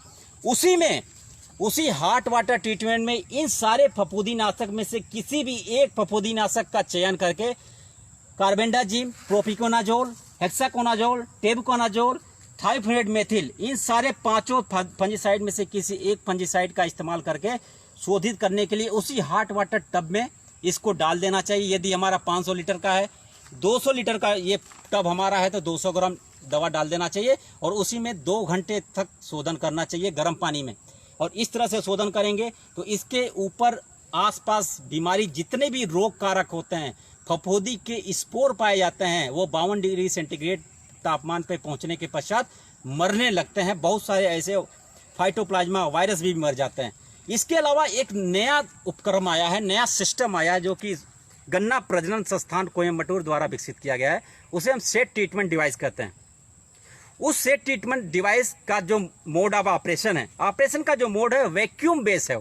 उसी हार्ट वाटर ट्रीटमेंट में इन सारे फफूंदीनाशक में से किसी भी एक फफूंदीनाशक का चयन करके कार्बेंडाजिम, प्रोपिकोनाजोल, हेक्साकोनाजोल, टेबुकोनाजोल, थाइफ्लुइड मेथिल, इन सारे 5 फंजीसाइड में से किसी एक फंजीसाइड का इस्तेमाल करके शोधित करने के लिए उसी हार्ट वाटर टब में इसको डाल देना चाहिए। यदि हमारा 500 लीटर का है, 200 लीटर का ये टब हमारा है तो 200 ग्राम दवा डाल देना चाहिए और उसी में 2 घंटे तक शोधन करना चाहिए गर्म पानी में। और इस तरह से शोधन करेंगे तो इसके ऊपर आसपास बीमारी जितने भी रोग कारक होते हैं, फफूंदी के स्पोर पाए जाते हैं, वो 52 डिग्री सेंटीग्रेड तापमान पे पहुंचने के पश्चात मरने लगते हैं। बहुत सारे ऐसे फाइटोप्लाज्मा वायरस भी मर जाते हैं। इसके अलावा एक नया उपक्रम आया है, नया सिस्टम आया है, जो कि गन्ना प्रजनन संस्थान कोयम्बटूर द्वारा विकसित किया गया है। उसे हम सेट ट्रीटमेंट डिवाइस कहते हैं। उस सेट ट्रीटमेंट डिवाइस का जो मोड ऑफ ऑपरेशन है, ऑपरेशन का जो मोड है वैक्यूम बेस है।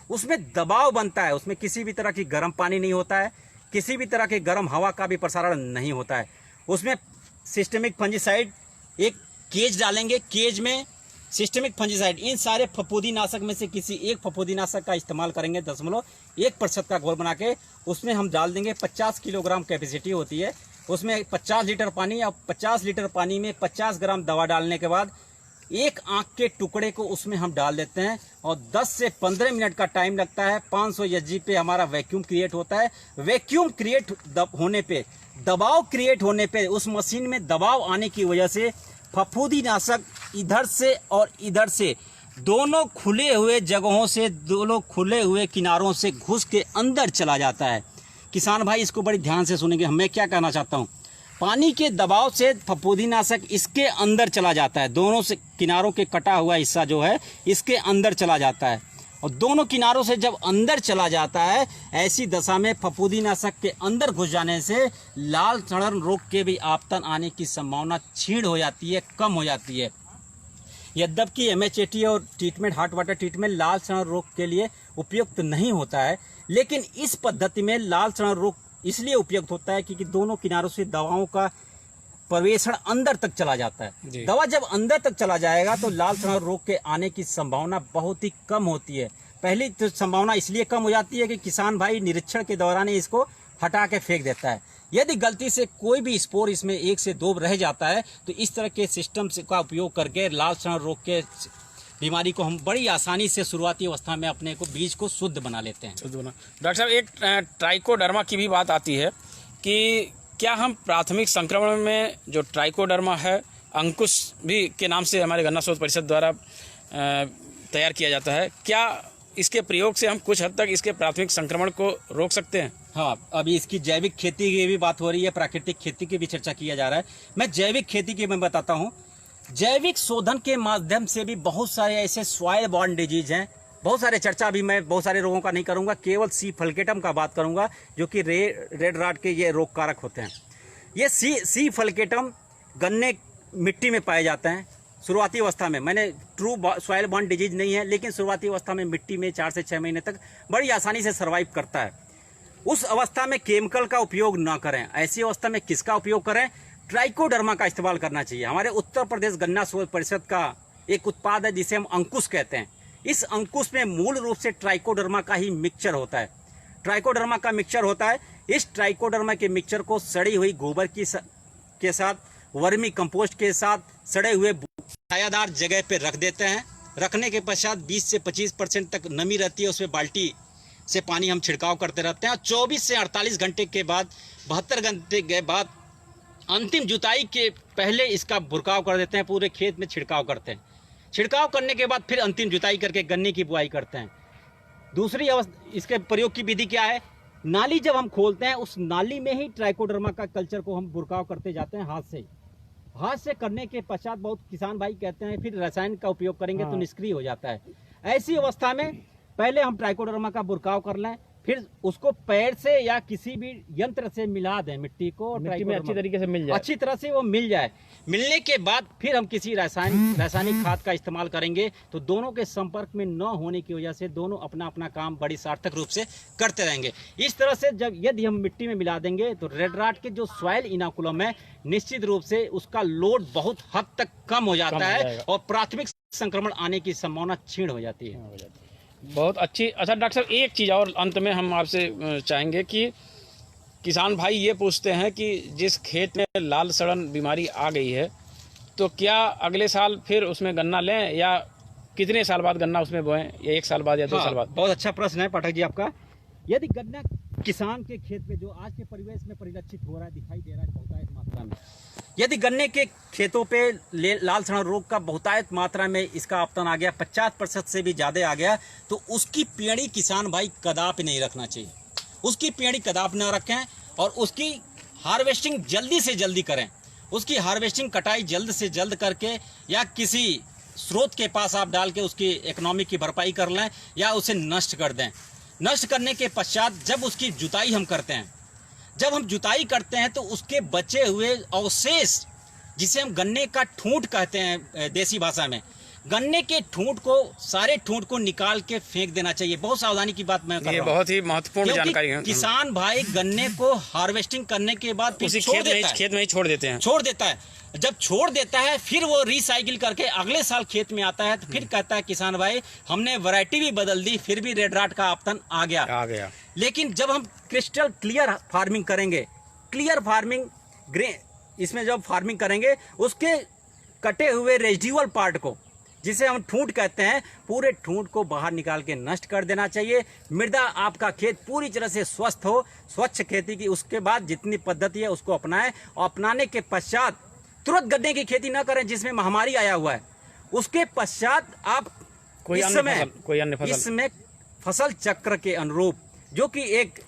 उसमें दबाव बनता है, उसमें किसी भी तरह की गर्म पानी नहीं होता है, किसी भी तरह के गर्म हवा का भी प्रसारण नहीं होता है। उसमें सिस्टेमिक फंजीसाइड एक केज डालेंगे, केज में सिस्टेमिक फंजीसाइड इन सारे फफूंदीनाशक में से किसी एक फफूंदीनाशक का इस्तेमाल करेंगे। 0.1% का घोल बना के उसमें हम डाल देंगे। 50 किलोग्राम कैपेसिटी होती है, उसमें 50 लीटर पानी, और 50 लीटर पानी में 50 ग्राम दवा डालने के बाद एक आंख के टुकड़े को उसमें हम डाल देते हैं और 10 से 15 मिनट का टाइम लगता है। 500 SG पे हमारा वैक्यूम क्रिएट होता है। वैक्यूम क्रिएट होने पे, दबाव क्रिएट होने पे, उस मशीन में दबाव आने की वजह से फफूंदीनाशक इधर से और इधर से दोनों खुले हुए जगहों से, दोनों खुले हुए किनारों से घुस के अंदर चला जाता है। किसान भाई इसको बड़ी ध्यान से सुनेंगे। मैं क्या कहना चाहता हूँ, पानी के दबाव से फफूंदीनाशक इसके अंदर चला जाता है, दोनों से किनारों के कटा हुआ हिस्सा जो है इसके अंदर चला जाता है। और दोनों किनारों से जब अंदर चला जाता है, ऐसी दशा में फफूंदीनाशक के अंदर घुस जाने से लाल सड़न रोग के भी आपतन आने की संभावना क्षीण हो जाती है, कम हो जाती है। यद्यपि MHT और ट्रीटमेंट, हार्ट वाटर ट्रीटमेंट लाल सड़न रोग के लिए उपयुक्त नहीं होता है, लेकिन इस पद्धति में लाल सड़न रोग इसलिए उपयुक्त होता है क्योंकि दोनों किनारों से दवाओं का प्रवेशण अंदर तक चला जाता है। दवा जब अंदर तक चला जाएगा तो लाल सड़न रोग के आने की संभावना बहुत ही कम होती है। पहली तो संभावना इसलिए कम हो जाती है कि किसान भाई निरीक्षण के दौरान ही इसको हटा के फेंक देता है। यदि गलती से कोई भी स्पोर इसमें 1 से 2 रह जाता है तो इस तरह के सिस्टम का उपयोग करके लाल सड़न रोग के बीमारी को हम बड़ी आसानी से शुरुआती अवस्था में अपने को बीज को शुद्ध बना लेते हैं। डॉक्टर साहब, एक ट्राइकोडर्मा की भी बात आती है कि क्या हम प्राथमिक संक्रमण में जो ट्राइकोडर्मा है, अंकुश भी के नाम से हमारे गन्ना शोध परिषद द्वारा तैयार किया जाता है, क्या इसके प्रयोग से हम कुछ हद तक इसके प्राथमिक संक्रमण को रोक सकते हैं? हाँ, अभी इसकी जैविक खेती की भी बात हो रही है, प्राकृतिक खेती की भी चर्चा किया जा रहा है। मैं जैविक खेती की मैं बताता हूँ। जैविक शोधन के माध्यम से भी बहुत सारे ऐसे सॉइल बॉर्न डिजीज हैं बहुत सारे चर्चा भी मैं बहुत सारे रोगों का नहीं करूंगा, केवल सी फल्केटम का बात करूंगा, जो कि रेड राट के ये रोग कारक होते हैं। ये सी फल्केटम गन्ने मिट्टी में पाए जाते हैं शुरुआती अवस्था में। मैंने ट्रू सॉइल बॉर्न डिजीज नहीं है, लेकिन शुरुआती अवस्था में मिट्टी में 4 से 6 महीने तक बड़ी आसानी से सर्वाइव करता है। उस अवस्था में केमिकल का उपयोग ना करें। ऐसी अवस्था में किसका उपयोग करें? ट्राइकोडर्मा का इस्तेमाल करना चाहिए। हमारे उत्तर प्रदेश गन्ना शोध परिषद का एक उत्पाद है जिसे हम अंकुश कहते हैं। इस अंकुश में मूल रूप से ट्राइकोडर्मा का ही मिक्सचर होता है। ट्राइकोडर्मा का मिक्सचर होता है। इस ट्राइकोडर्मा के मिक्सचर को सड़ी हुई गोबर के साथ, वर्मी कंपोस्ट के साथ, सड़े हुए छायादार जगह पे रख देते हैं। रखने के पश्चात 20 से 25% तक नमी रहती है, उसमें बाल्टी से पानी हम छिड़काव करते रहते हैं। 24 से 48 घंटे के बाद, 72 घंटे के बाद अंतिम जुताई के पहले इसका भुरकाव कर देते हैं। पूरे खेत में छिड़काव करते हैं। छिड़काव करने के बाद फिर अंतिम जुताई करके गन्ने की बुआई करते हैं। दूसरी अवस्था, इसके प्रयोग की विधि क्या है? नाली जब हम खोलते हैं, उस नाली में ही ट्राइकोडर्मा का कल्चर को हम भुरकाव करते जाते हैं हाथ से करने के पश्चात बहुत किसान भाई कहते हैं फिर रसायन का उपयोग करेंगे तो निष्क्रिय हो जाता है। ऐसी अवस्था में पहले हम ट्राइकोडर्मा का भुरकाव कर लें, फिर उसको पैर से या किसी भी यंत्र से मिला दें मिट्टी को, मिट्टी में अच्छी तरीके से मिल जाए, अच्छी तरह से वो मिल जाए। मिलने के बाद फिर हम किसी रासायनिक खाद का इस्तेमाल करेंगे। तो दोनों के संपर्क में न होने की वजह से दोनों अपना अपना काम बड़ी सार्थक रूप से करते रहेंगे। इस तरह से जब यदि हम मिट्टी में मिला देंगे तो रेड राट के जो सॉइल इनोकुलम है, निश्चित रूप से उसका लोड बहुत हद तक कम हो जाता है और प्राथमिक संक्रमण आने की संभावना क्षीण हो जाती है। बहुत अच्छी। अच्छा डॉक्टर साहब, एक चीज़ और अंत में हम आपसे चाहेंगे कि किसान भाई ये पूछते हैं कि जिस खेत में लाल सड़न बीमारी आ गई है तो क्या अगले साल फिर उसमें गन्ना लें या कितने साल बाद गन्ना उसमें बोएं, या 1 साल बाद या 2 साल बाद? बहुत अच्छा प्रश्न है पाठक जी आपका। यदि गन्ना किसान के खेत में जो आज के परिवेश में परिलक्षित हो रहा है, दिखाई दे रहा है बहुतायत मात्रा में, यदि गन्ने के खेतों पे लाल सड़न रोग का बहुतायत मात्रा में इसका आपतन आ गया, 50% से भी ज्यादा आ गया, तो उसकी पेड़ी किसान भाई कदापि नहीं रखना चाहिए। उसकी पेड़ी कदापि ना रखें और उसकी हार्वेस्टिंग जल्दी से जल्दी करें। उसकी हार्वेस्टिंग, कटाई जल्द से जल्द करके या किसी स्रोत के पास आप डाल के उसकी इकोनॉमी की भरपाई कर लें या उसे नष्ट कर दें। नष्ट करने के पश्चात जब उसकी जुताई हम करते हैं, जब हम जुताई करते हैं तो उसके बचे हुए अवशेष, जिसे हम गन्ने का ठूंठ कहते हैं देसी भाषा में, गन्ने के ठूंठ को, सारे ठूंठ को निकाल के फेंक देना चाहिए। बहुत सावधानी की बात मैं कर रहा हूं। ये बहुत ही महत्वपूर्ण जानकारी है। किसान भाई गन्ने को हार्वेस्टिंग करने के बाद फिर खेत में ही छोड़ देते हैं। छोड़ देता है। जब छोड़ देता है फिर वो रिसाइकिल करके अगले साल खेत में आता है तो फिर कहता है किसान भाई हमने वैरायटी भी बदल दी, फिर भी रेड राट का आपतन आ गया। लेकिन जब हम क्रिस्टल क्लियर फार्मिंग करेंगे, क्लियर फार्मिंग इसमें जब फार्मिंग करेंगे, उसके कटे हुए रेजिडुअल पार्ट को, जिसे हम ठूंठ कहते हैं, पूरे ठूंठ को बाहर निकाल के नष्ट कर देना चाहिए। मृदा आपका खेत पूरी तरह से स्वस्थ हो, स्वच्छ खेती की उसके बाद जितनी पद्धति है उसको अपनाएं और अपनाने के पश्चात तुरंत गन्ने की खेती न करें जिसमें महामारी आया हुआ है। उसके पश्चात आप कोई अन्य फसल इसमें फसल चक्र के अनुरूप, जो कि एक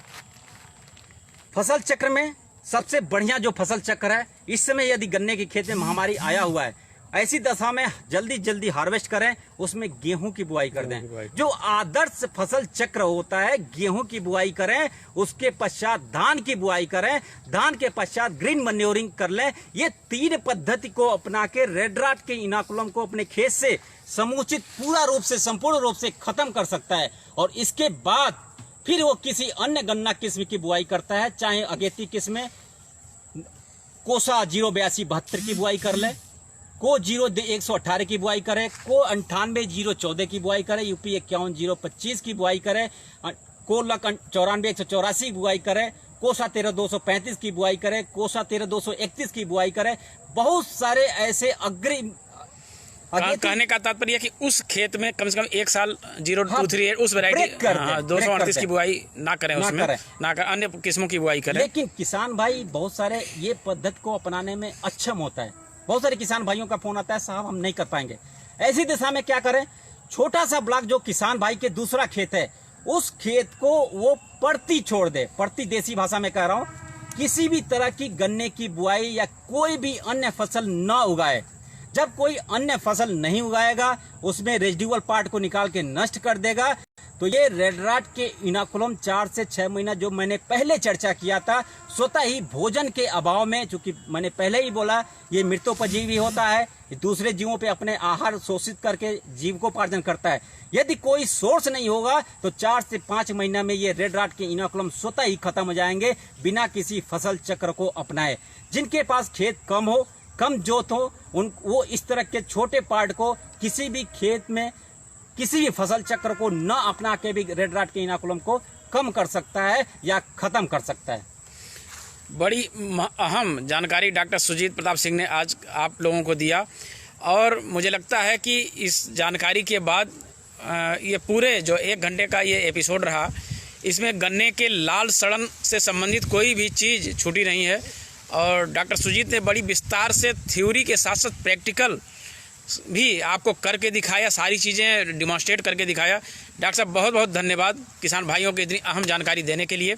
फसल चक्र में सबसे बढ़िया जो फसल चक्र है, इस समय यदि गन्ने की खेत में महामारी आया हुआ है, ऐसी दशा में जल्दी हार्वेस्ट करें, उसमें गेहूं की बुआई कर दें। जो आदर्श फसल चक्र होता है, गेहूं की बुआई करें, उसके पश्चात धान की बुआई करें, धान के पश्चात ग्रीन मैन्योरिंग कर लें। ये 3 पद्धति को अपना के रेड राट के इनोकुलम को अपने खेत से समुचित पूरा रूप से, संपूर्ण रूप से खत्म कर सकता है। और इसके बाद फिर वो किसी अन्य गन्ना किस्म की बुआई करता है, चाहे अगेती किस्म, कोसा 08272 की बुआई कर ले, को 0118 की बुआई करे, को 98-014 की बुआई करे, यूपी 51-025 की बुआई करे, को लक 94-184 की बुआई करे, कोसा 13-235 की बुआई करे, कोसा 13-231 की बुआई करे। बहुत सारे ऐसे अग्रिम कहने का तात्पर्य कि उस खेत में कम से कम 1 साल 023 उस वैरायटी 238 की बुआई ना करें, उसमें ना करें, अन्य किस्मों की बुआई करें। लेकिन किसान भाई बहुत सारे ये पद्धति को अपनाने में अक्षम होता है। बहुत सारे किसान भाइयों का फोन आता है, साहब हम नहीं कर पाएंगे। ऐसी दिशा में क्या करें? छोटा सा ब्लॉक जो किसान भाई के दूसरा खेत है, उस खेत को वो पड़ती छोड़ दे। पड़ती देसी भाषा में कह रहा हूं, किसी भी तरह की गन्ने की बुआई या कोई भी अन्य फसल न उगाए। जब कोई अन्य फसल नहीं उगाएगा, उसमें रेजिडुअल पार्ट को निकाल के नष्ट कर देगा, तो ये रेड राट के इनोकुलम 4 से 6 महीना जो मैंने पहले चर्चा किया था, स्वतः ही भोजन के अभाव में, चूंकि मैंने पहले ही बोला ये मृतोपजीवी होता है, दूसरे जीवों पे अपने आहार शोषित करके जीविकोपार्जन करता है। यदि कोई सोर्स नहीं होगा तो 4 से 5 महीना में ये रेड राट के इनोकुलम स्वतः ही खत्म हो जाएंगे बिना किसी फसल चक्र को अपनाए। जिनके पास खेत कम हो, कम जोत हो, वो इस तरह के छोटे पार्ट को किसी भी खेत में किसी भी फसल चक्र को न अपना के भी रेड राट के इनोकुलम को कम कर सकता है या खत्म कर सकता है। बड़ी अहम जानकारी डॉक्टर सुजीत प्रताप सिंह ने आज आप लोगों को दिया, और मुझे लगता है कि इस जानकारी के बाद ये पूरे जो 1 घंटे का ये एपिसोड रहा, इसमें गन्ने के लाल सड़न से संबंधित कोई भी चीज़ छूटी नहीं है। और डॉक्टर सुजीत ने बड़ी विस्तार से थ्योरी के साथ साथ प्रैक्टिकल भी आपको करके दिखाया, सारी चीज़ें डिमॉन्स्ट्रेट करके दिखाया। डॉक्टर साहब बहुत बहुत धन्यवाद किसान भाइयों को इतनी अहम जानकारी देने के लिए।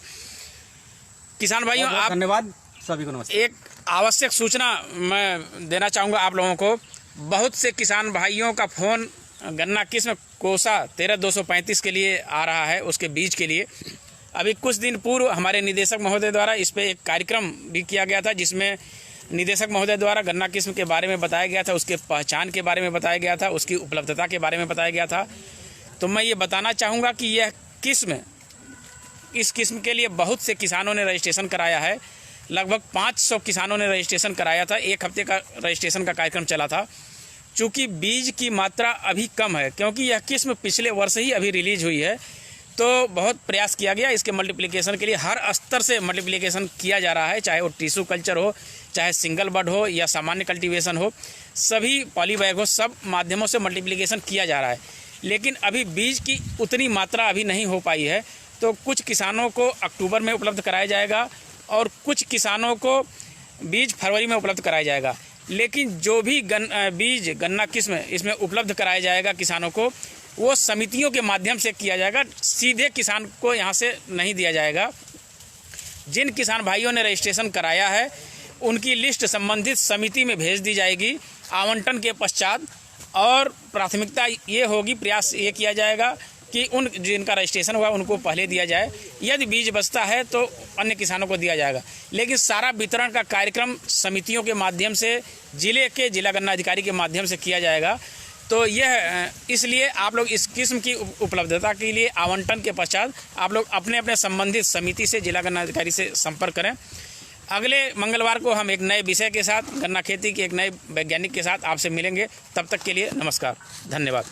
किसान भाइयों, आप धन्यवाद, सभी को नमस्ते। एक आवश्यक सूचना मैं देना चाहूँगा आप लोगों को। बहुत से किसान भाइयों का फ़ोन गन्ना किस्म कोसा 13235 के लिए आ रहा है, उसके बीज के लिए। अभी कुछ दिन पूर्व हमारे निदेशक महोदय द्वारा इस पे एक कार्यक्रम भी किया गया था, जिसमें निदेशक महोदय द्वारा गन्ना किस्म के बारे में बताया गया था, उसके पहचान के बारे में बताया गया था, उसकी उपलब्धता के बारे में बताया गया था। तो मैं ये बताना चाहूँगा कि यह किस्म, इस किस्म के लिए बहुत से किसानों ने रजिस्ट्रेशन कराया है। लगभग 500 किसानों ने रजिस्ट्रेशन कराया था। 1 हफ्ते का रजिस्ट्रेशन का कार्यक्रम चला था। चूँकि बीज की मात्रा अभी कम है, क्योंकि यह किस्म पिछले वर्ष ही अभी रिलीज हुई है, तो बहुत प्रयास किया गया इसके मल्टीप्लिकेशन के लिए। हर स्तर से मल्टीप्लिकेशन किया जा रहा है, चाहे वो टिश्यू कल्चर हो, चाहे सिंगल बड हो या सामान्य कल्टीवेशन हो, सभी पॉलीबैग हो, सब माध्यमों से मल्टीप्लिकेशन किया जा रहा है। लेकिन अभी बीज की उतनी मात्रा अभी नहीं हो पाई है, तो कुछ किसानों को अक्टूबर में उपलब्ध कराया जाएगा और कुछ किसानों को बीज फरवरी में उपलब्ध कराया जाएगा। लेकिन जो भी बीज गन्ना किस्म इसमें उपलब्ध कराया जाएगा किसानों को, वो समितियों के माध्यम से किया जाएगा, सीधे किसान को यहाँ से नहीं दिया जाएगा। जिन किसान भाइयों ने रजिस्ट्रेशन कराया है उनकी लिस्ट संबंधित समिति में भेज दी जाएगी आवंटन के पश्चात, और प्राथमिकता ये होगी, प्रयास ये किया जाएगा कि उन जिनका रजिस्ट्रेशन हुआ उनको पहले दिया जाए। यदि बीज बचता है तो अन्य किसानों को दिया जाएगा। लेकिन सारा वितरण का कार्यक्रम समितियों के माध्यम से, जिले के जिला गन्ना अधिकारी के माध्यम से किया जाएगा। तो यह इसलिए आप लोग इस किस्म की उपलब्धता के लिए आवंटन के पश्चात आप लोग अपने अपने संबंधित समिति से, जिला गन्ना अधिकारी से संपर्क करें। अगले मंगलवार को हम एक नए विषय के साथ, गन्ना खेती के एक नए वैज्ञानिक के साथ आपसे मिलेंगे। तब तक के लिए नमस्कार, धन्यवाद।